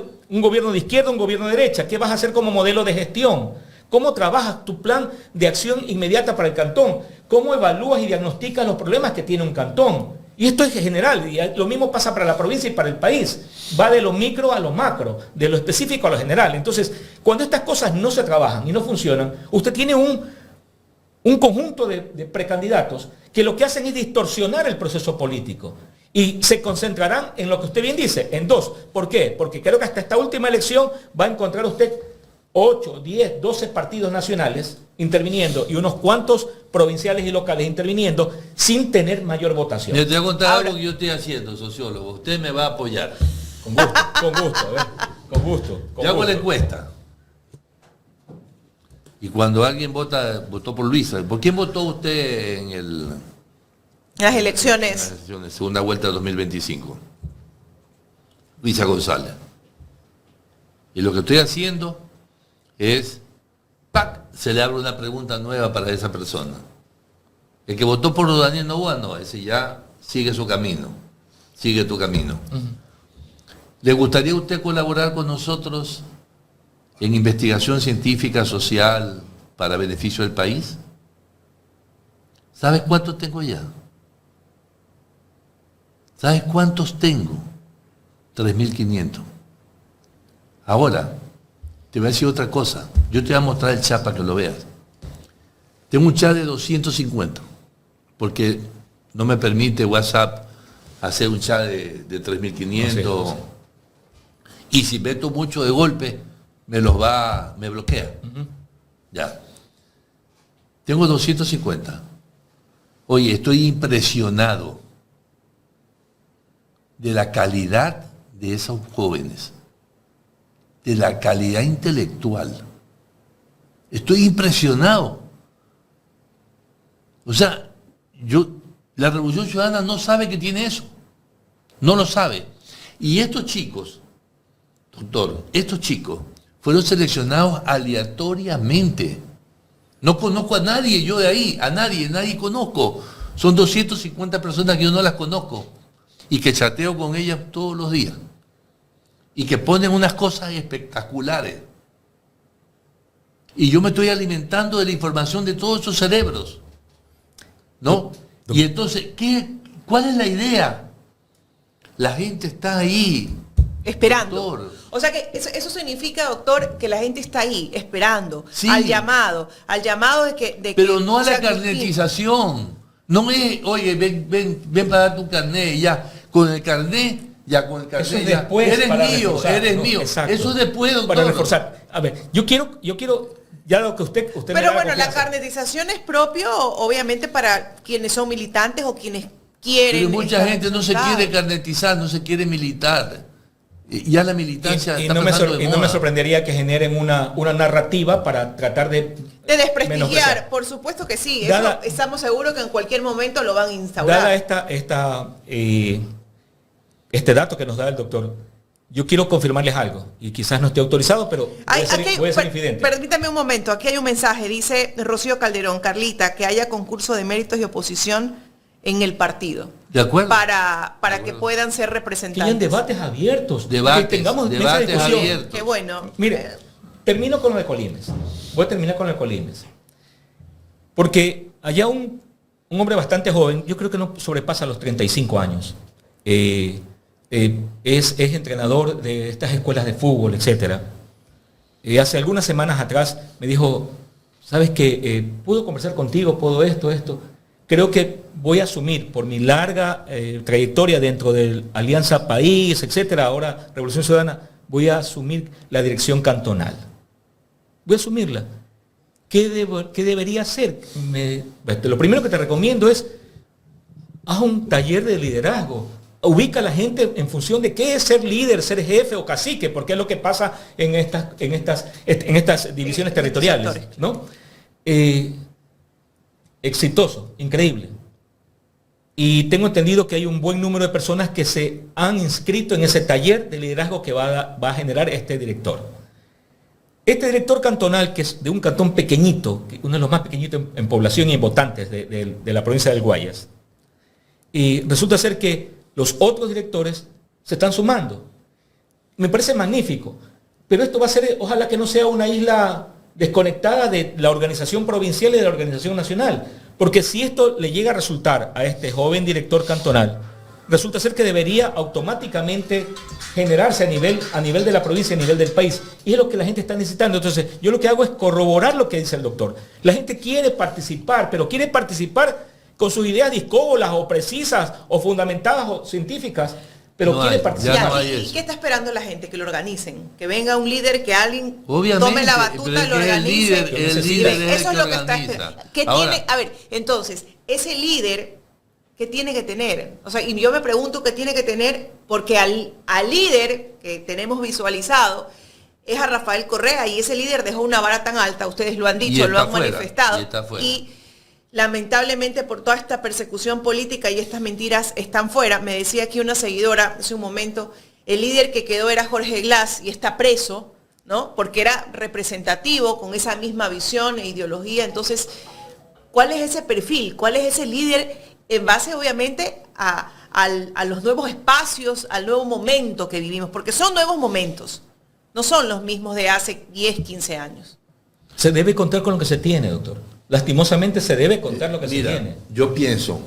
de izquierda, un gobierno de derecha, qué vas a hacer como modelo de gestión, cómo trabajas tu plan de acción inmediata para el cantón, cómo evalúas y diagnosticas los problemas que tiene un cantón. Y esto es general, y lo mismo pasa para la provincia y para el país. Va de lo micro a lo macro, de lo específico a lo general. Entonces, cuando estas cosas no se trabajan y no funcionan, usted tiene un conjunto de precandidatos que lo que hacen es distorsionar el proceso político. Y se concentrarán en lo que usted bien dice, en 2. ¿Por qué? Porque creo que hasta esta última elección va a encontrar usted 8, 10, 12 partidos nacionales interviniendo y unos cuantos provinciales y locales interviniendo sin tener mayor votación. Le voy a contar algo que yo estoy haciendo, sociólogo. Usted me va a apoyar. Con gusto, con gusto. Yo hago la encuesta. Y cuando alguien votó por Luisa, ¿por quién votó usted en las elecciones? Las elecciones, segunda vuelta de 2025. Luisa González. Y lo que estoy haciendo es, ¡pac!, se le abre una pregunta nueva para esa persona. El que votó por Daniel Noboa, no, ese ya sigue su camino, sigue tu camino. ¿Le gustaría a usted colaborar con nosotros en investigación científica, social, para beneficio del país? ¿Sabes cuántos tengo ya? ¿Sabes cuántos tengo? 3.500. Ahora, te voy a decir otra cosa. Yo te voy a mostrar el chat para que lo veas. Tengo un chat de 250, porque no me permite WhatsApp hacer un chat de 3.500. Y si meto mucho de golpe, me bloquea. Ya. Tengo 250. Oye, estoy impresionado de la calidad de esos jóvenes, de la calidad intelectual. Estoy impresionado. O sea, la Revolución Ciudadana no sabe que tiene eso. No lo sabe. Y estos chicos, doctor, estos chicos fueron seleccionados aleatoriamente. No conozco a nadie yo de ahí, nadie conozco. Son 250 personas que yo no las conozco y que chateo con ellas todos los días. Y que ponen unas cosas espectaculares. Y yo me estoy alimentando de la información de todos esos cerebros. ¿No? Y entonces, ¿cuál es la idea? La gente está ahí. Esperando. Doctor. O sea que eso significa, doctor, que la gente está ahí, esperando, Sí. al llamado de que... Pero no a sea la carnetización. No es, oye, ven para dar tu carnet y ya. Con el carnet, ya. Eso es ya. después Eres para mío, reforzar, eres ¿no? mío. Exacto. Eso después, doctor. Para reforzar. A ver, yo quiero, ya lo que usted me Pero da la bueno, la confianza. carnetización es propio, obviamente, para quienes son militantes o quienes quieren... Pero mucha estar gente no se resultados. quiere carnetizar, no se quiere militar. Ya la militancia Y está no me pasando de y no me moda. sorprendería que generen una narrativa para tratar de De desprestigiar, menospreciar. por supuesto que sí. Dada- Eso estamos seguros que en cualquier momento lo van a instaurar. Dada este dato que nos da el doctor, yo quiero confirmarles algo, y quizás no esté autorizado, pero voy a ser infidente. Permítame un momento, aquí hay un mensaje, dice Rocío Calderón, Carlita, que haya concurso de méritos y oposición en el partido. ¿De acuerdo? Para De que acuerdo. puedan ser Que representantes. hayan debates abiertos, Debates, que tengamos mesa de debates discusión. abiertos. Qué bueno. Mire, termino con lo de Colimes. Voy a terminar con lo de Colimes. Porque allá un hombre bastante joven, yo creo que no sobrepasa los 35 años, es entrenador de estas escuelas de fútbol, etc. Hace algunas semanas atrás me dijo, ¿sabes qué? ¿Puedo conversar contigo? ¿Puedo esto? Creo que voy a asumir por mi larga trayectoria dentro de Alianza País, etcétera, ahora Revolución Ciudadana, voy a asumir la dirección cantonal. Voy a asumirla. ¿Qué debería hacer? Lo primero que te recomiendo es, haz un taller de liderazgo. Ubica a la gente en función de qué es ser líder, ser jefe o cacique, porque es lo que pasa en estas divisiones territoriales, sectores. ¿no? Exitoso, increíble. Y tengo entendido que hay un buen número de personas que se han inscrito en ese taller de liderazgo que va a generar este director. Este director cantonal, que es de un cantón pequeñito, uno de los más pequeñitos en población y en votantes de la provincia del Guayas, y resulta ser que los otros directores se están sumando. Me parece magnífico, pero esto va a ser, ojalá que no sea una isla desconectada de la organización provincial y de la organización nacional, porque si esto le llega a resultar a este joven director cantonal, resulta ser que debería automáticamente generarse a nivel de la provincia, a nivel del país. Y es lo que la gente está necesitando. Entonces, yo lo que hago es corroborar lo que dice el doctor. La gente quiere participar, pero quiere participar con sus ideas discóbolas o precisas o fundamentadas o científicas, pero No quiere hay, participar. ya no hay ¿Y eso. qué está esperando la gente? Que lo organicen. Que venga un líder, que alguien Obviamente, tome la pero batuta es y lo que el organice. líder es el Eso es lo que que está organiza. esperando. ¿Qué Ahora, tiene? A ver, entonces, ese líder, ¿qué tiene que tener? O sea, y yo me pregunto qué tiene que tener, porque al líder que tenemos visualizado es a Rafael Correa, y ese líder dejó una vara tan alta, ustedes lo han Y dicho, lo está han fuera, manifestado. y está fuera. Y lamentablemente por toda esta persecución política y estas mentiras están fuera. Me decía aquí una seguidora hace un momento, el líder que quedó era Jorge Glass y está preso, ¿no? Porque era representativo con esa misma visión e ideología. Entonces, ¿cuál es ese perfil? ¿Cuál es ese líder en base obviamente a los nuevos espacios, al nuevo momento que vivimos? Porque son nuevos momentos, no son los mismos de hace 10, 15 años. Se debe contar con lo que se tiene, doctor. Lastimosamente se debe contar lo que mira, se tiene. yo pienso,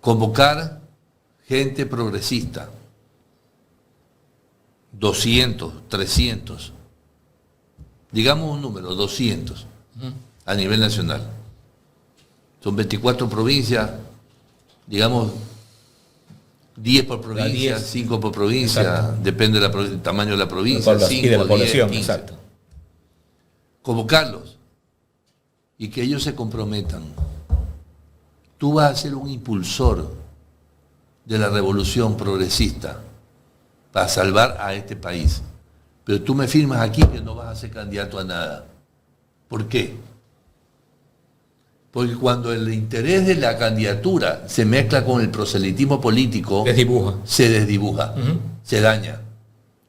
convocar gente progresista, 200, 300, digamos un número, 200, a nivel nacional. Son 24 provincias, digamos 10 por provincia, 10. 5 por provincia, Exacto. depende del tamaño de la provincia, Y de la 5, 10, población, 15. exacto. Convocarlos y que ellos se comprometan. Tú vas a ser un impulsor de la revolución progresista para salvar a este país. Pero tú me firmas aquí que no vas a ser candidato a nada. ¿Por qué? Porque cuando el interés de la candidatura se mezcla con el proselitismo político, Desdibuja. se desdibuja, se daña.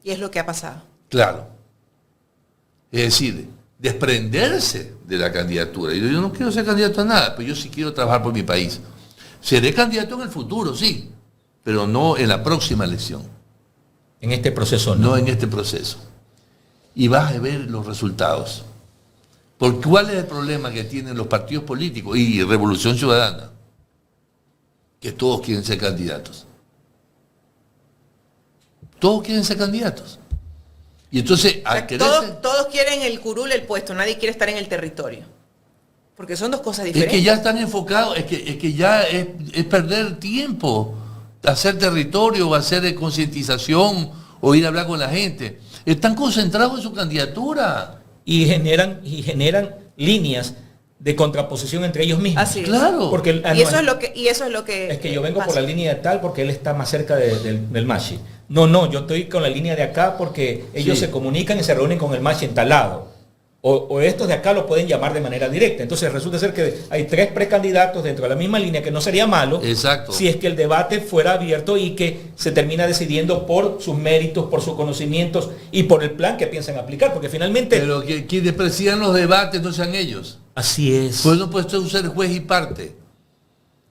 Y es lo que ha pasado. Claro. Es decir, desprenderse de la candidatura. Yo no quiero ser candidato a nada, pero yo sí quiero trabajar por mi país. Seré candidato en el futuro, sí, pero no en la próxima elección. En este proceso no. No en este proceso. Y vas a ver los resultados. Porque ¿cuál es el problema que tienen los partidos políticos y Revolución Ciudadana? Que todos quieren ser candidatos. Todos quieren ser candidatos. Y entonces, O sea, todos quieren el curul, el puesto, nadie quiere estar en el territorio. Porque son dos cosas es diferentes. que ya están enfocados, es que ya es perder tiempo, hacer territorio, o hacer concientización, o ir a hablar con la gente. Están concentrados en su candidatura. Y generan líneas de contraposición entre ellos mismos. Así es. Claro. Porque Y eso es lo que es que yo vengo pasa. por la línea de tal porque él está más cerca del Machi. No, yo estoy con la línea de acá porque ellos Sí. se comunican y se reúnen con el Machi en tal lado. O estos de acá lo pueden llamar de manera directa. Entonces resulta ser que hay 3 precandidatos dentro de la misma línea, que no sería malo. Exacto. Si es que el debate fuera abierto y que se termina decidiendo por sus méritos, por sus conocimientos y por el plan que piensan aplicar. Porque finalmente... Pero que quienes presidan los debates no sean ellos. Así es. Pues no puede ser juez y parte.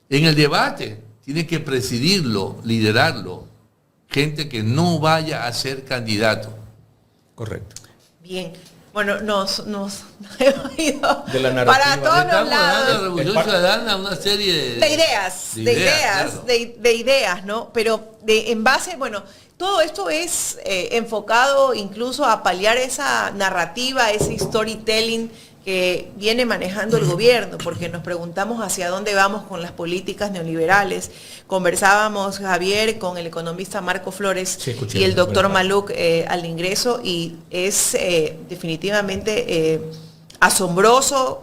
En el debate tiene que presidirlo, liderarlo, gente que no vaya a ser candidato. Correcto. Bien. Bueno, nos hemos ido De la narrativa. para todos los Estamos hablando de lados. Revolución Ciudadana, una serie De ideas, claro. de ideas, ¿no? Pero en base, bueno, todo esto es enfocado incluso a paliar esa narrativa, ese storytelling que viene manejando el gobierno, porque nos preguntamos hacia dónde vamos con las políticas neoliberales. Conversábamos, Javier, con el economista Marco Flores Sí, escuché, y el doctor bueno. Maluk al ingreso, y es definitivamente asombroso,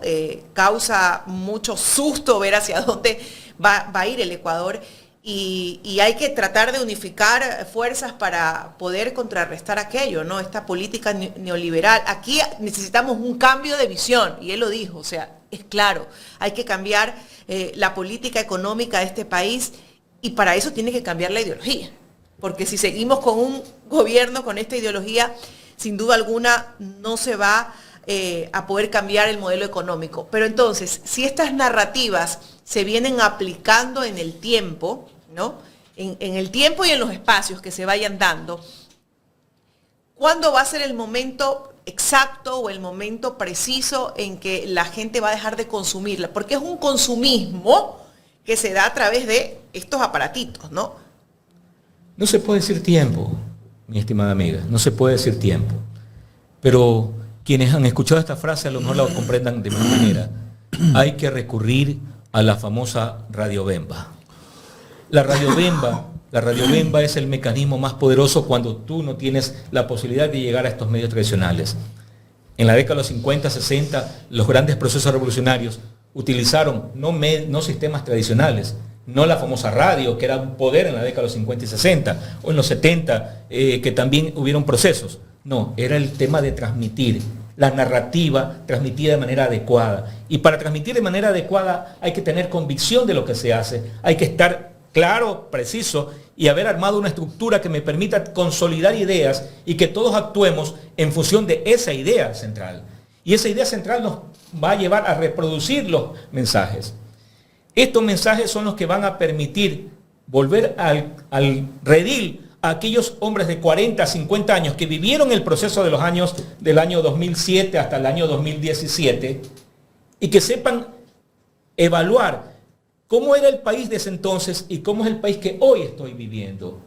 causa mucho susto ver hacia dónde va a ir el Ecuador. Y hay que tratar de unificar fuerzas para poder contrarrestar aquello, ¿no? Esta política neoliberal. Aquí necesitamos un cambio de visión, y él lo dijo, o sea, es claro, hay que cambiar la política económica de este país, y para eso tiene que cambiar la ideología. Porque si seguimos con un gobierno con esta ideología, sin duda alguna no se va a poder cambiar el modelo económico. Pero entonces, si estas narrativas se vienen aplicando en el tiempo, ¿no? En el tiempo y en los espacios que se vayan dando, ¿cuándo va a ser el momento exacto o el momento preciso en que la gente va a dejar de consumirla? Porque es un consumismo que se da a través de estos aparatitos, ¿no? No se puede decir tiempo, mi estimada amiga, no se puede decir tiempo. Pero quienes han escuchado esta frase a lo mejor la comprendan de mejor manera. Hay que recurrir a la famosa radiobemba. La radiobemba es el mecanismo más poderoso cuando tú no tienes la posibilidad de llegar a estos medios tradicionales. En la década de los 50, 60, los grandes procesos revolucionarios utilizaron no sistemas tradicionales, no la famosa radio, que era un poder en la década de los 50 y 60, o en los 70, que también hubieron procesos. No, era el tema de transmitir, la narrativa transmitida de manera adecuada. Y para transmitir de manera adecuada hay que tener convicción de lo que se hace, hay que estar claro, preciso, y haber armado una estructura que me permita consolidar ideas y que todos actuemos en función de esa idea central. Y esa idea central nos va a llevar a reproducir los mensajes. Estos mensajes son los que van a permitir volver al redil a aquellos hombres de 40, 50 años que vivieron el proceso de los años del año 2007 hasta el año 2017 y que sepan evaluar cómo era el país de ese entonces y cómo es el país que hoy estoy viviendo.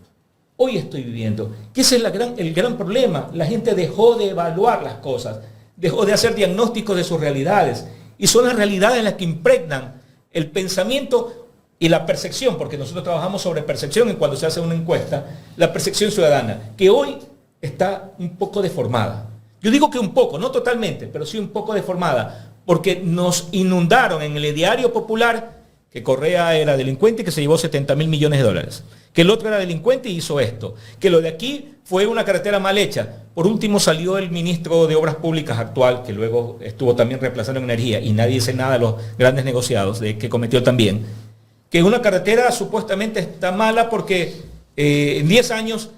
Hoy estoy viviendo. Que ese es el gran problema. La gente dejó de evaluar las cosas, dejó de hacer diagnósticos de sus realidades. Y son las realidades las que impregnan el pensamiento y la percepción, porque nosotros trabajamos sobre percepción en cuando se hace una encuesta, la percepción ciudadana, que hoy está un poco deformada. Yo digo que un poco, no totalmente, pero sí un poco deformada, porque nos inundaron en el ideario popular que Correa era delincuente y que se llevó 70.000 millones de dólares, que el otro era delincuente y hizo esto, que lo de aquí fue una carretera mal hecha. Por último salió el ministro de Obras Públicas actual, que luego estuvo también reemplazando en energía, y nadie dice nada de los grandes negociados que cometió también, que una carretera supuestamente está mala porque en 10 años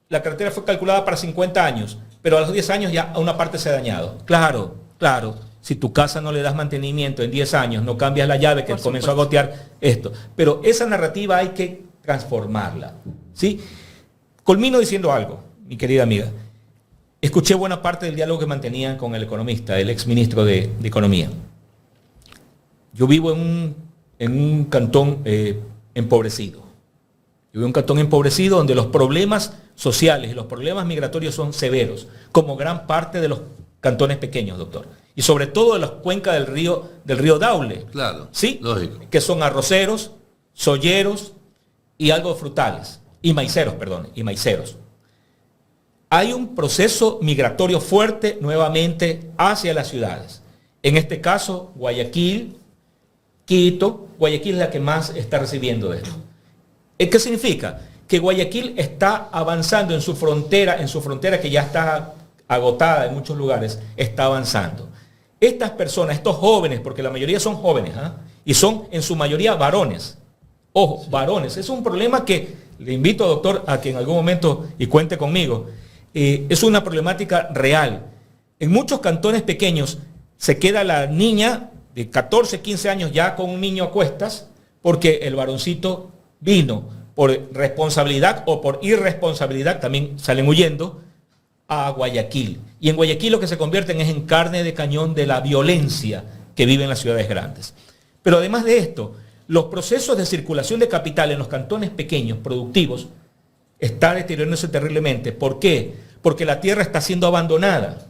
la carretera fue calculada para 50 años, pero a los 10 años ya una parte se ha dañado. Claro, si tu casa no le das mantenimiento en 10 años, no cambias la llave que comenzó a gotear esto. Pero esa narrativa hay que transformarla, ¿sí? Culmino diciendo algo, mi querida amiga. Escuché buena parte del diálogo que mantenían con el economista, el exministro de Economía. Yo vivo en un cantón empobrecido. Yo vivo en un cantón empobrecido donde los problemas sociales y los problemas migratorios son severos, como gran parte de los cantones pequeños, doctor. Y sobre todo de las cuencas del río Daule. Claro, ¿sí? Lógico. Que son arroceros, solleros y algo de frutales. Y maiceros. Hay un proceso migratorio fuerte nuevamente hacia las ciudades. En este caso, Guayaquil, Quito. Guayaquil es la que más está recibiendo esto. ¿Qué significa? Que Guayaquil está avanzando en su frontera que ya está agotada en muchos lugares, está avanzando. Estas personas, estos jóvenes, porque la mayoría son jóvenes, y son en su mayoría varones. Ojo, varones. Es un problema que le invito, doctor, a que en algún momento, y cuente conmigo, es una problemática real. En muchos cantones pequeños se queda la niña de 14, 15 años ya con un niño a cuestas, porque el varoncito vino por responsabilidad o por irresponsabilidad, también salen huyendo, a Guayaquil. Y en Guayaquil lo que se convierten es en carne de cañón de la violencia que viven las ciudades grandes. Pero además de esto, los procesos de circulación de capital en los cantones pequeños, productivos, está deteriorándose terriblemente. ¿Por qué? Porque la tierra está siendo abandonada,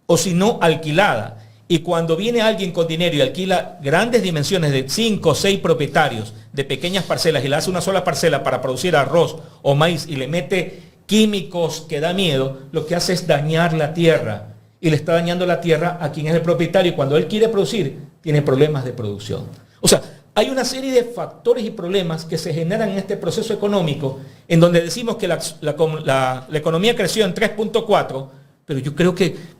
o si no, alquilada. Y cuando viene alguien con dinero y alquila grandes dimensiones de 5 o 6 propietarios de pequeñas parcelas y le hace una sola parcela para producir arroz o maíz y le mete químicos que da miedo, lo que hace es dañar la tierra. Y le está dañando la tierra a quien es el propietario. Y cuando él quiere producir, tiene problemas de producción. O sea, hay una serie de factores y problemas que se generan en este proceso económico, en donde decimos que la economía creció en 3.4, pero yo creo que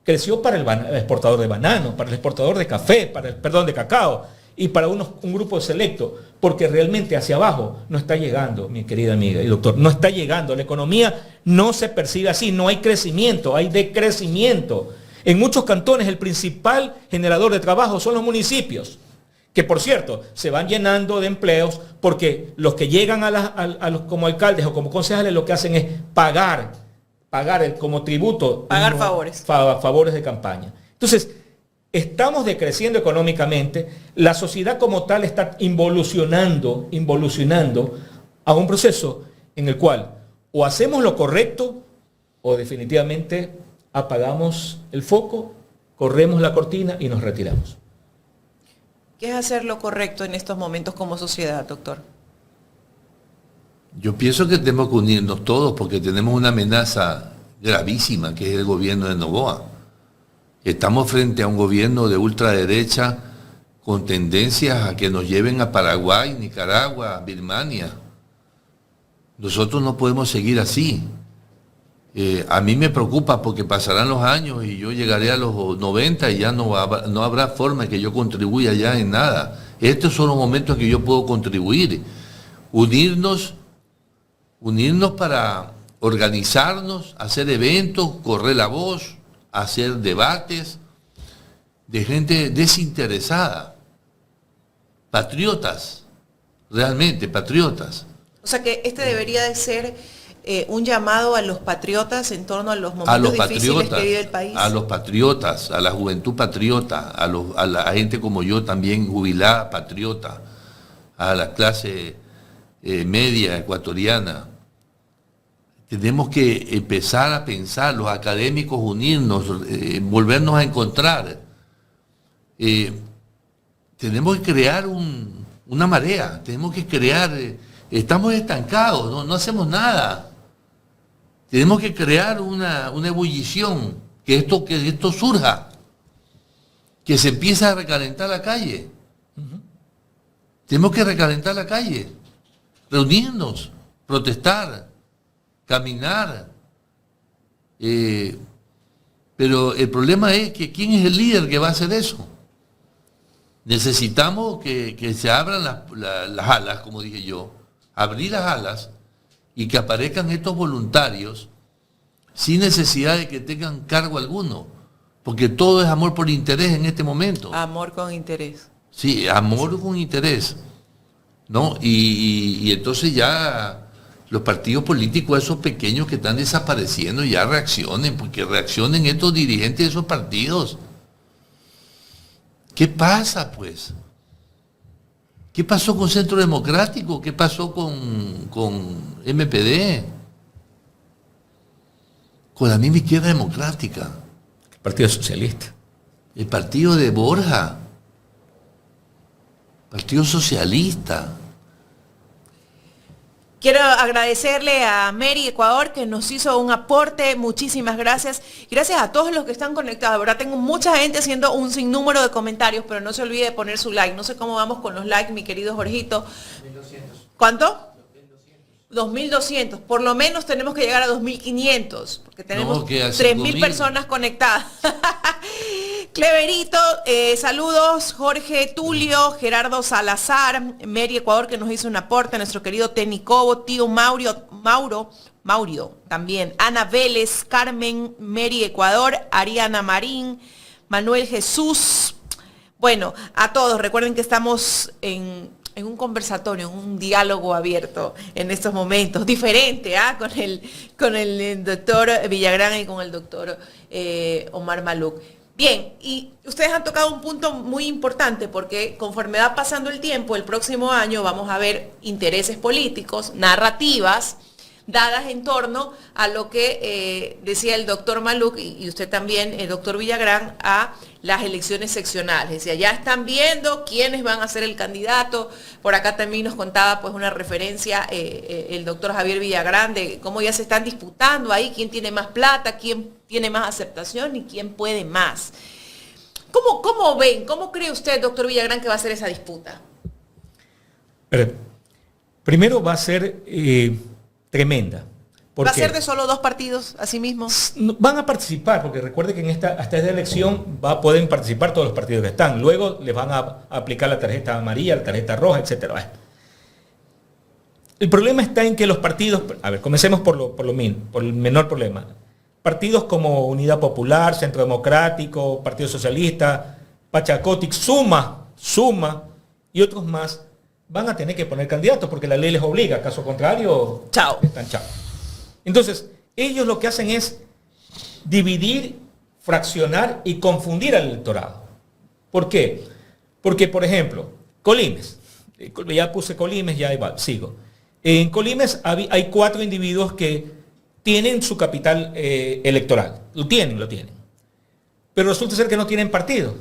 creció para el exportador de banano, para el exportador de café, de cacao, y para un grupo selecto, porque realmente hacia abajo no está llegando, mi querida amiga y doctor, no está llegando. La economía no se percibe así, no hay crecimiento, hay decrecimiento. En muchos cantones el principal generador de trabajo son los municipios, que por cierto se van llenando de empleos porque los que llegan como alcaldes o como concejales lo que hacen es pagar como tributo. Pagar favores. Favores de campaña. Entonces, estamos decreciendo económicamente, la sociedad como tal está involucionando a un proceso en el cual o hacemos lo correcto o definitivamente apagamos el foco, corremos la cortina y nos retiramos. ¿Qué es hacer lo correcto en estos momentos como sociedad, doctor? Yo pienso que tenemos que unirnos todos porque tenemos una amenaza gravísima que es el gobierno de Noboa. Estamos frente a un gobierno de ultraderecha con tendencias a que nos lleven a Paraguay, Nicaragua, Birmania. Nosotros no podemos seguir así. A mí me preocupa porque pasarán los años y yo llegaré a los 90 y ya no habrá forma que yo contribuya ya en nada. Estos son los momentos en que yo puedo contribuir. Unirnos para organizarnos, hacer eventos, correr la voz, hacer debates de gente desinteresada, patriotas, realmente patriotas. O sea que este debería de ser un llamado a los patriotas en torno a los momentos difíciles que vive el país. A los patriotas, a la juventud patriota, a la gente como yo también jubilada patriota, a la clase media ecuatoriana. Tenemos que empezar a pensar, los académicos unirnos, volvernos a encontrar. Tenemos que crear una marea, tenemos que crear, estamos estancados, no hacemos nada. Tenemos que crear una ebullición, que esto surja, que se empiece a recalentar la calle. Tenemos que recalentar la calle, reunirnos, protestar, caminar. Pero el problema es que ¿quién es el líder que va a hacer eso? Necesitamos que se abran las alas, como dije yo, abrir las alas y que aparezcan estos voluntarios sin necesidad de que tengan cargo alguno, porque todo es amor por interés en este momento. Amor con interés. Sí, amor con interés, ¿no? Y entonces ya los partidos políticos, esos pequeños que están desapareciendo, ya reaccionen, porque reaccionen estos dirigentes de esos partidos. ¿Qué pasa, pues? ¿Qué pasó con Centro Democrático? ¿Qué pasó con MPD? Con la misma Izquierda Democrática. El Partido Socialista. El partido de Borja. Partido Socialista. Quiero agradecerle a Mary Ecuador que nos hizo un aporte, muchísimas gracias. Y gracias a todos los que están conectados. De verdad, tengo mucha gente haciendo un sinnúmero de comentarios, pero no se olvide de poner su like. No sé cómo vamos con los likes, mi querido Jorgito. 1200. ¿Cuánto? 2200. Por lo menos tenemos que llegar a 2500, porque tenemos 3000 personas conectadas. Cleverito, saludos, Jorge Tulio, Gerardo Salazar, Mary Ecuador que nos hizo un aporte, nuestro querido Tenicobo, tío Mauro también, Ana Vélez, Carmen, Mary Ecuador, Ariana Marín, Manuel Jesús. Bueno, a todos, recuerden que estamos en un conversatorio, en un diálogo abierto en estos momentos, diferente, con el doctor Villagrán y con el doctor Omar Maluk. Bien, y ustedes han tocado un punto muy importante porque conforme va pasando el tiempo, el próximo año vamos a ver intereses políticos, narrativas, dadas en torno a lo que decía el doctor Maluk y usted también, el doctor Villagrán, a las elecciones seccionales. Decía, ya están viendo quiénes van a ser el candidato. Por acá también nos contaba pues una referencia el doctor Javier Villagrán de cómo ya se están disputando ahí quién tiene más plata, quién tiene más aceptación y quién puede más. ¿Cómo ven? ¿Cómo cree usted, doctor Villagrán, que va a ser esa disputa? Primero va a ser tremenda. ¿Va a ser de solo 2 partidos, así mismo? Van a participar, porque recuerde que hasta esta elección pueden participar todos los partidos que están. Luego les van a aplicar la tarjeta amarilla, la tarjeta roja, etc. El problema está en que los partidos, comencemos por el menor problema. Partidos como Unidad Popular, Centro Democrático, Partido Socialista, Pachacutic, Suma y otros más, van a tener que poner candidatos porque la ley les obliga. Caso contrario, están chao. Entonces, ellos lo que hacen es dividir, fraccionar y confundir al electorado. ¿Por qué? Porque, por ejemplo, Colimes, ya puse Colimes, sigo. En Colimes hay 4 individuos que tienen su capital electoral. Lo tienen. Pero resulta ser que no tienen partido.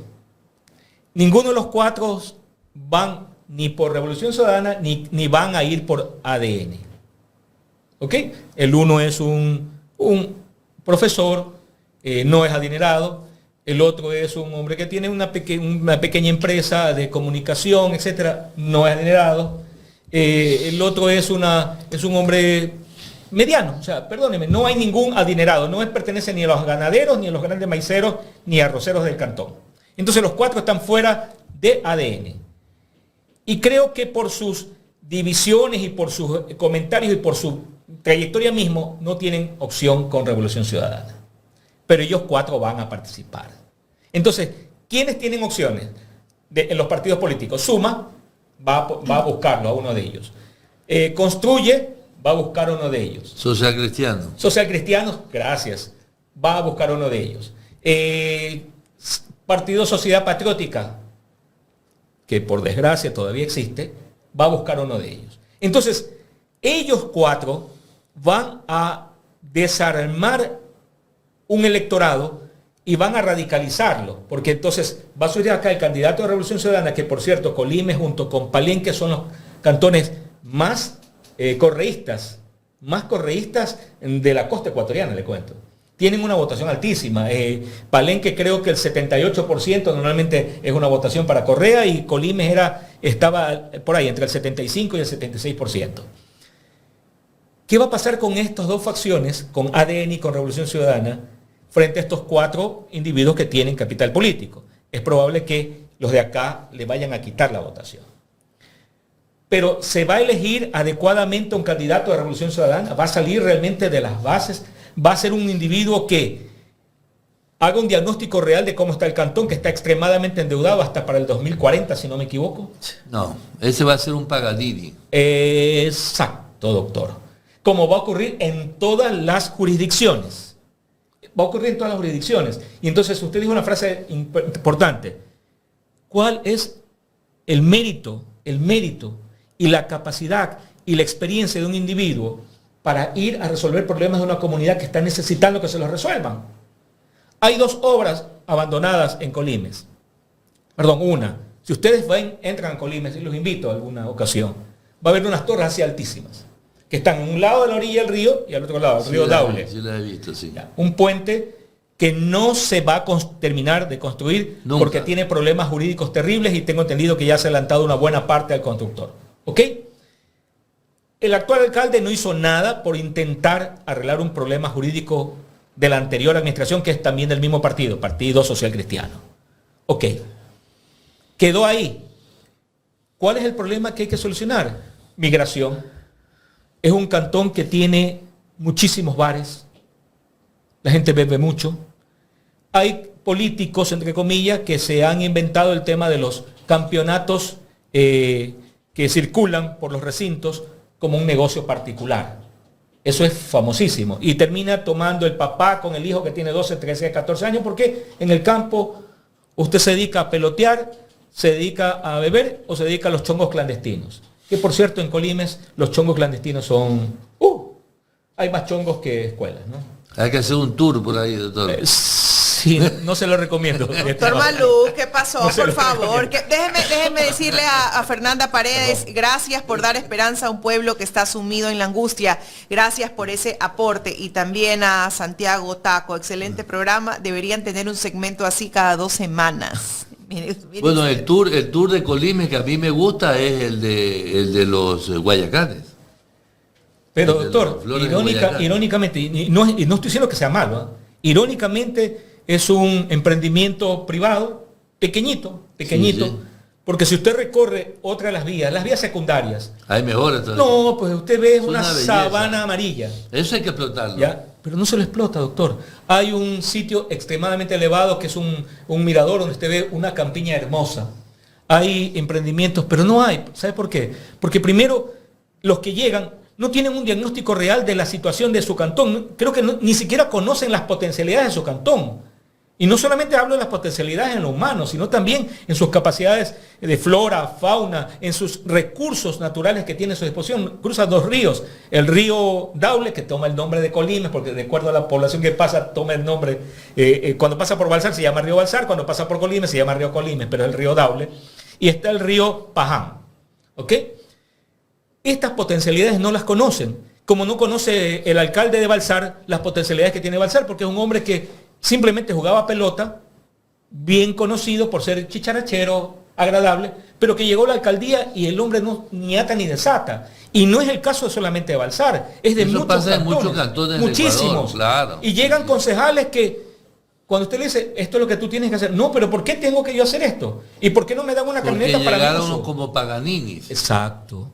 Ninguno de los 4 van ni por Revolución Ciudadana ni van a ir por ADN. ¿Ok? El uno es un profesor, no es adinerado. El otro es un hombre que tiene una pequeña empresa de comunicación, etcétera, no es adinerado. El otro es un hombre mediano, o sea, perdóneme, no hay ningún adinerado, no pertenece ni a los ganaderos, ni a los grandes maiceros, ni a arroceros del cantón. Entonces los 4 están fuera de ADN. Y creo que por sus divisiones y por sus comentarios y por su trayectoria mismo, no tienen opción con Revolución Ciudadana. Pero ellos 4 van a participar. Entonces, ¿quiénes tienen opciones en los partidos políticos? Suma va a buscarlo a uno de ellos. Construye va a buscar uno de ellos. Social Cristiano. Social Cristianos, gracias. Va a buscar uno de ellos. Partido Sociedad Patriótica, que por desgracia todavía existe, va a buscar uno de ellos. Entonces, ellos 4 van a desarmar un electorado y van a radicalizarlo, porque entonces va a surgir acá el candidato de Revolución Ciudadana, que por cierto, Colimes junto con Palenque son los cantones más correístas de la costa ecuatoriana, le cuento. Tienen una votación altísima. Palenque creo que el 78% normalmente es una votación para Correa y Colimes era estaba por ahí entre el 75 y el 76%. ¿Qué va a pasar con estas dos facciones, con ADN y con Revolución Ciudadana, frente a estos 4 individuos que tienen capital político? Es probable que los de acá le vayan a quitar la votación. Pero ¿se va a elegir adecuadamente un candidato de Revolución Ciudadana? ¿Va a salir realmente de las bases? ¿Va a ser un individuo que haga un diagnóstico real de cómo está el cantón, que está extremadamente endeudado hasta para el 2040, si no me equivoco? No, ese va a ser un pagadini. Exacto, doctor. Como va a ocurrir en todas las jurisdicciones. Va a ocurrir en todas las jurisdicciones. Y entonces usted dijo una frase importante. ¿Cuál es el mérito y la capacidad y la experiencia de un individuo para ir a resolver problemas de una comunidad que está necesitando que se los resuelvan? Hay 2 obras abandonadas en Colimes. Perdón, una. Si ustedes entran a Colimes, y los invito a alguna ocasión, va a haber unas torres así altísimas, que están en un lado de la orilla del río y al otro lado, el río Daule. Sí, la he visto, sí. Un puente que no se va a terminar de construir nunca, porque tiene problemas jurídicos terribles y tengo entendido que ya se ha adelantado una buena parte al constructor. ¿Ok? El actual alcalde no hizo nada por intentar arreglar un problema jurídico de la anterior administración, que es también del mismo partido, Partido Social Cristiano. Ok. Quedó ahí. ¿Cuál es el problema que hay que solucionar? Migración. Es un cantón que tiene muchísimos bares. La gente bebe mucho. Hay políticos, entre comillas, que se han inventado el tema de los campeonatos que circulan por los recintos como un negocio particular. Eso es famosísimo. Y termina tomando el papá con el hijo que tiene 12, 13, 14 años, porque en el campo usted se dedica a pelotear, se dedica a beber o se dedica a los chongos clandestinos. Que por cierto, en Colimes los chongos clandestinos son... hay más chongos que escuelas, ¿no? Hay que hacer un tour por ahí, doctor. Sí, no se lo recomiendo. Doctor Maluf, ¿qué pasó? No, por favor. Déjeme decirle a Fernanda Paredes, gracias por dar esperanza a un pueblo que está sumido en la angustia. Gracias por ese aporte. Y también a Santiago Taco, excelente programa. Deberían tener un segmento así cada 2 semanas. Mire, bueno, el tour de Colimes que a mí me gusta es el de los Guayacanes. Pero doctor, irónicamente, y no estoy diciendo que sea malo, ¿eh? Irónicamente es un emprendimiento privado, pequeñito, sí. Porque si usted recorre otra de las vías secundarias. Hay mejores todavía. No, pues usted ve una sabana amarilla. Eso hay que explotarlo. ¿Ya? Pero no se lo explota, doctor. Hay un sitio extremadamente elevado que es un mirador donde usted ve una campiña hermosa. Hay emprendimientos, pero no hay. ¿Sabe por qué? Porque primero los que llegan no tienen un diagnóstico real de la situación de su cantón. Creo que ni siquiera conocen las potencialidades de su cantón. Y no solamente hablo de las potencialidades en lo humano, sino también en sus capacidades de flora, fauna, en sus recursos naturales que tiene a su disposición. Cruza 2 ríos. El río Daule, que toma el nombre de Colimes, porque de acuerdo a la población que pasa, toma el nombre. Cuando pasa por Balsar se llama río Balsar, cuando pasa por Colimes se llama río Colimes, pero es el río Daule. Y está el río Paján. ¿Ok? Estas potencialidades no las conocen. Como no conoce el alcalde de Balsar las potencialidades que tiene Balsar, porque es un hombre que simplemente jugaba pelota, bien conocido por ser chicharachero, agradable, pero que llegó a la alcaldía y el hombre no ni ata ni desata. Y no es el caso solamente de Balsar, es de muchos cantones, muchísimos. Ecuador, claro. Y llegan concejales que, cuando usted le dice, esto es lo que tú tienes que hacer, no, pero ¿por qué tengo que yo hacer esto? ¿Y por qué no me dan una camioneta para mí? Porque llegaron como paganinis. Exacto.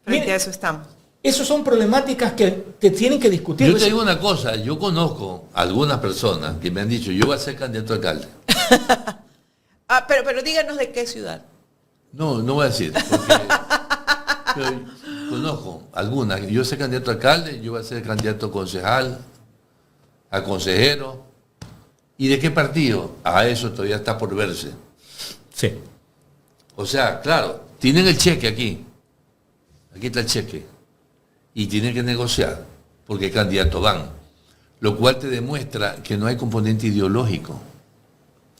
Frente a eso estamos. Esas son problemáticas que tienen que discutir. Yo te digo una cosa, yo conozco algunas personas que me han dicho, yo voy a ser candidato a alcalde. Pero díganos de qué ciudad. No voy a decir, porque conozco algunas. Yo soy candidato a alcalde, yo voy a ser candidato a concejal, a consejero. ¿Y de qué partido? A eso todavía está por verse. Sí. O sea, claro, tienen el cheque aquí. Aquí está el cheque. Y tienen que negociar, porque candidatos van. Lo cual te demuestra que no hay componente ideológico.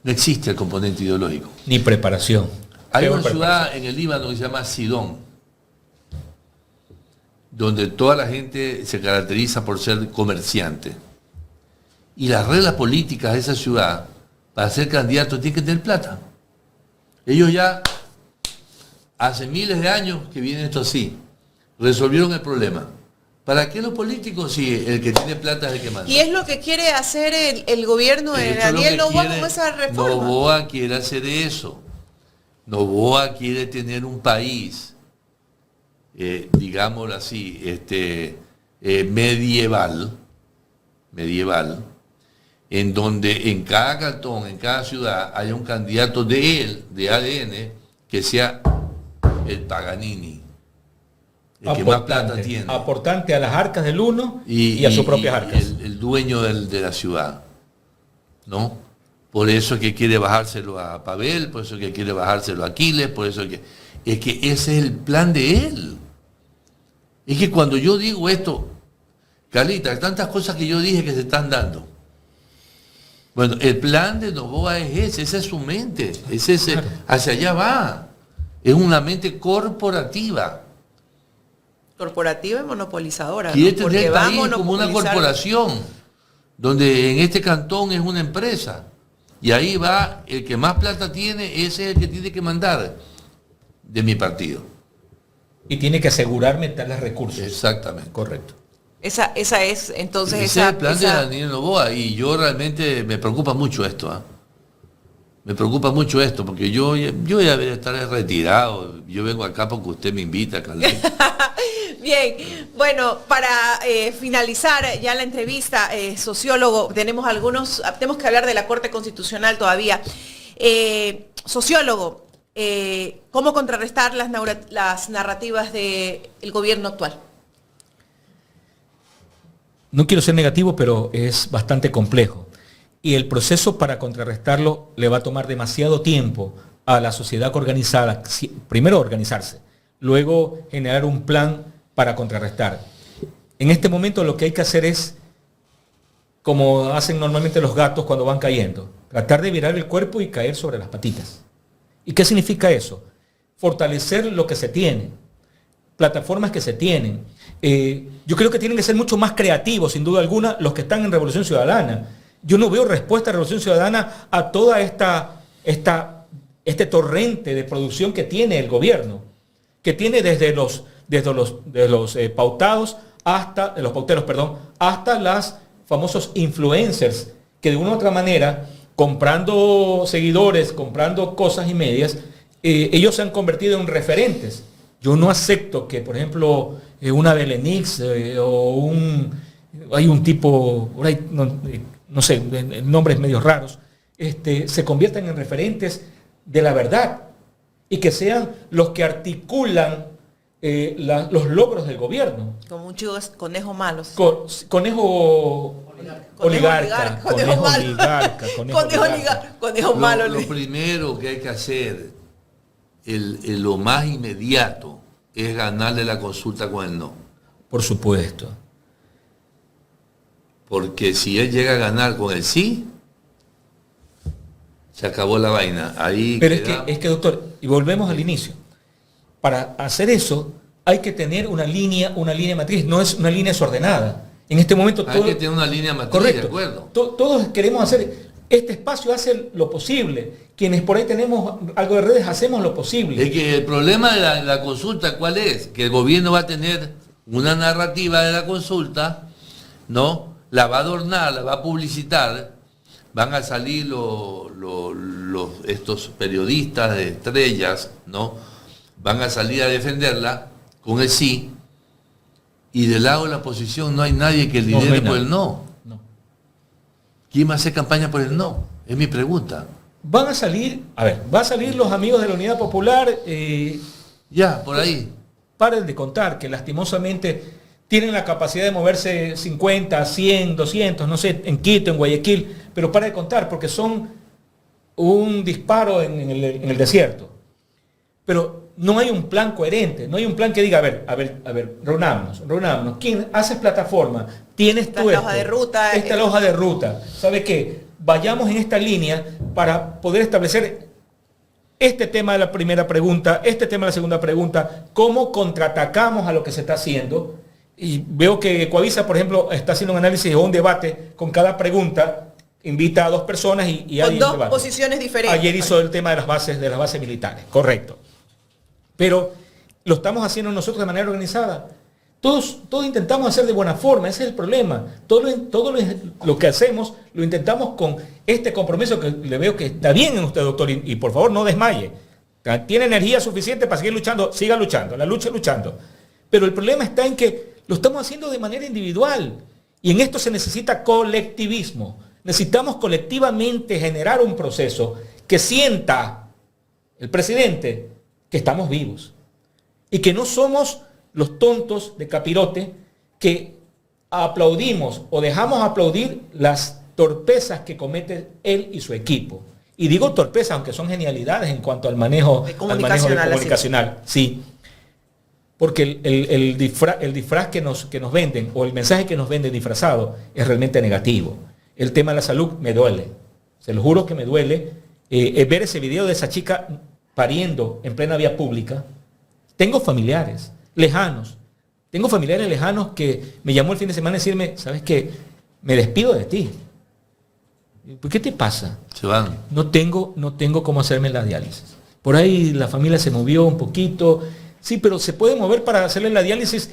No existe el componente ideológico. Ni preparación. Hay una ciudad en el Líbano que se llama Sidón, donde toda la gente se caracteriza por ser comerciante. Y las reglas políticas de esa ciudad, para ser candidato, tienen que tener plata. Ellos ya hace miles de años que viene esto así. Resolvieron el problema. ¿Para qué los políticos si el que tiene plata es el que manda? Y es lo que quiere hacer el gobierno de Daniel Noboa con esa reforma. Noboa quiere hacer eso. Noboa quiere tener un país, digámoslo así, medieval, en donde en cada cantón, en cada ciudad, haya un candidato de él, de ADN, que sea el Paganini. El que más plata tiene. Aportante a las arcas del uno y a sus propias arcas. El dueño de la ciudad, ¿no? Por eso es que quiere bajárselo a Pavel, por eso es que quiere bajárselo a Aquiles, por eso es que ese es el plan de él. Es que cuando yo digo esto, Carlita, tantas cosas que yo dije que se están dando. Bueno, el plan de Noboa es ese, esa es su mente, es ese, claro. Hacia allá va. Es una mente corporativa. Corporativa y monopolizadora. Quiere tener el país como una corporación, donde en este cantón es una empresa. Y ahí va, el que más plata tiene, ese es el que tiene que mandar de mi partido. Y tiene que asegurarme tales recursos. Exactamente. Correcto. Esa es, entonces, ese es el plan de Daniel Noboa. Y yo realmente me preocupa mucho esto. Me preocupa mucho esto, porque yo ya debería estar retirado. Yo vengo acá porque usted me invita, Carlos. Bien, bueno, para finalizar ya la entrevista, sociólogo, tenemos que hablar de la Corte Constitucional todavía. Sociólogo, ¿cómo contrarrestar las narrativas del gobierno actual? No quiero ser negativo, pero es bastante complejo. Y el proceso para contrarrestarlo le va a tomar demasiado tiempo a la sociedad organizada. Primero organizarse, luego generar un plan para contrarrestar. En este momento lo que hay que hacer es, como hacen normalmente los gatos cuando van cayendo, tratar de virar el cuerpo y caer sobre las patitas. ¿Y qué significa eso? Fortalecer lo que se tiene, plataformas que se tienen. Yo creo que tienen que ser mucho más creativos, sin duda alguna, los que están en Revolución Ciudadana. Yo no veo respuesta a Revolución Ciudadana a toda este torrente de producción que tiene el gobierno, que tiene desde los pauteros, hasta los famosos influencers, que de una u otra manera, comprando seguidores, comprando cosas y medias, ellos se han convertido en referentes. Yo no acepto que, por ejemplo, una Belenix hay un tipo, no sé, nombres medios raros, se conviertan en referentes de la verdad y que sean los que articulan los logros del gobierno. Como un chico conejo malo. Conejo oligarca. Conejo malo. Lo primero que hay que hacer, lo más inmediato, es ganarle la consulta con el no. Por supuesto. Porque si él llega a ganar con el sí, se acabó la vaina. Ahí pero es que, doctor, y volvemos al inicio. Para hacer eso hay que tener una línea matriz, no es una línea desordenada. En este momento hay que tener una línea matriz, correcto, de acuerdo. Todos queremos hacer, este espacio hace lo posible. Quienes por ahí tenemos algo de redes hacemos lo posible. Es que el problema de la consulta, ¿cuál es? Que el gobierno va a tener una narrativa de la consulta, ¿no? La va a adornar, la va a publicitar, van a salir estos periodistas de estrellas, ¿no? Van a salir a defenderla con el sí, y del lado de la oposición no hay nadie que lidere por el no. ¿Quién va a hacer campaña por el no? Es mi pregunta. Va a salir los amigos de la Unidad Popular. Ya, por ahí. Paren de contar que lastimosamente tienen la capacidad de moverse 50, 100, 200, no sé, en Quito, en Guayaquil, pero para de contar porque son un disparo en el desierto. Pero no hay un plan coherente, no hay un plan que diga, a ver, reunámonos. ¿Quién haces plataforma? Tienes tú esta hoja de ruta. Esta es la hoja de ruta. ¿Sabe qué? Vayamos en esta línea para poder establecer este tema de la primera pregunta, este tema de la segunda pregunta, cómo contraatacamos a lo que se está haciendo. Y veo que Coavisa, por ejemplo, está haciendo un análisis o un debate con cada pregunta, invita a dos personas y hay con dos posiciones diferentes. Ayer hizo el tema de las bases militares, correcto. pero lo estamos haciendo nosotros de manera organizada. Todos intentamos hacer de buena forma, ese es el problema. Todo lo que hacemos lo intentamos con este compromiso que le veo que está bien en usted, doctor, y por favor no desmaye. Tiene energía suficiente para seguir luchando, siga luchando, la lucha luchando. Pero el problema está en que lo estamos haciendo de manera individual. Y en esto se necesita colectivismo. Necesitamos colectivamente generar un proceso que sienta el presidente que estamos vivos. Y que no somos los tontos de capirote que aplaudimos o dejamos aplaudir las torpezas que comete él y su equipo. Y digo torpezas, aunque son genialidades en cuanto al manejo comunicacional. Sí. Porque el disfraz que nos venden, o el mensaje que nos venden disfrazado, es realmente negativo. El tema de la salud me duele. Se lo juro que me duele. Ver ese video de esa chica pariendo en plena vía pública. Tengo familiares lejanos. Tengo familiares lejanos que me llamó el fin de semana a decirme, ¿sabes qué? Me despido de ti. ¿Por qué te pasa? Se van. No tengo cómo hacerme la diálisis. Por ahí la familia se movió un poquito. Sí, pero se puede mover para hacerle la diálisis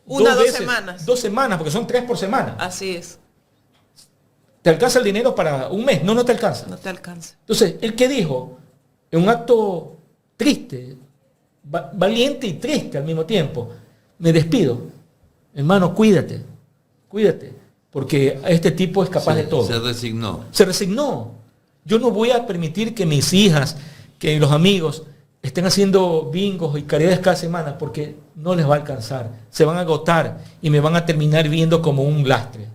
2 semanas. 2 semanas, porque son 3 por semana. Así es. ¿Te alcanza el dinero para un mes? No te alcanza. No te alcanza. Entonces, ¿el qué dijo? En un acto triste, valiente y triste al mismo tiempo. Me despido. Hermano, cuídate. Porque este tipo es capaz de todo. Se resignó. Yo no voy a permitir que mis hijas, que los amigos estén haciendo bingos y caridades cada semana, porque no les va a alcanzar. Se van a agotar y me van a terminar viendo como un lastre.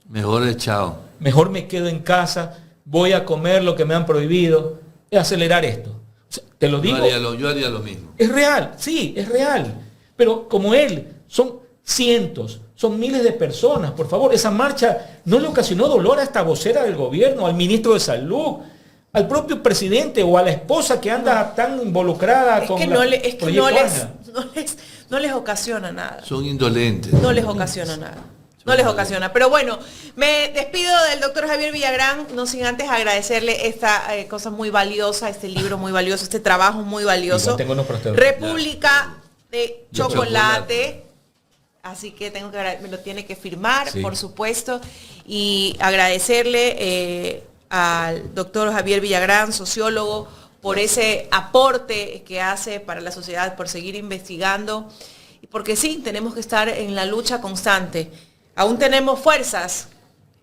Mejor chao. Mejor me quedo en casa, voy a comer lo que me han prohibido, es acelerar esto. O sea, te lo digo. Yo haría lo mismo. Es real, sí, es real. Pero como él, son cientos, son miles de personas. Por favor, esa marcha no le ocasionó dolor a esta vocera del gobierno, al ministro de Salud, al propio presidente o a la esposa que anda tan involucrada con no les ocasiona nada. Son indolentes. No les ocasiona nada. No les ocasiona. Pero bueno, me despido del doctor Javier Villagrán, no sin antes agradecerle esta cosa muy valiosa, este libro muy valioso, este trabajo muy valioso. República de Chocolate. Así que me lo tiene que firmar, sí, por supuesto. Y agradecerle al doctor Javier Villagrán, sociólogo, por ese aporte que hace para la sociedad, por seguir investigando. Y porque sí, tenemos que estar en la lucha constante. Aún tenemos fuerzas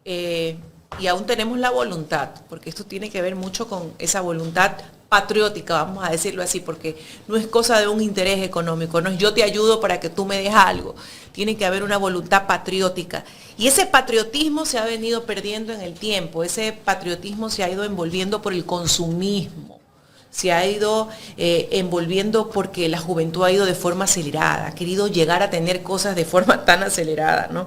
y aún tenemos la voluntad, porque esto tiene que ver mucho con esa voluntad patriótica, vamos a decirlo así, porque no es cosa de un interés económico, no es yo te ayudo para que tú me des algo, tiene que haber una voluntad patriótica. Y ese patriotismo se ha venido perdiendo en el tiempo, ese patriotismo se ha ido envolviendo por el consumismo, se ha ido envolviendo porque la juventud ha ido de forma acelerada, ha querido llegar a tener cosas de forma tan acelerada, ¿no?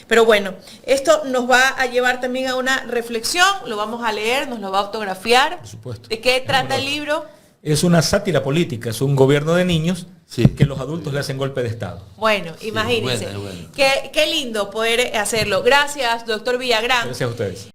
Pero bueno, esto nos va a llevar también a una reflexión, lo vamos a leer, nos lo va a autografiar. Por supuesto. ¿De qué trata el libro? Es una sátira política, es un gobierno de niños, sí, que los adultos le hacen golpe de Estado. Bueno, imagínense. Bueno. Qué lindo poder hacerlo. Gracias, doctor Villagrán. Gracias a ustedes.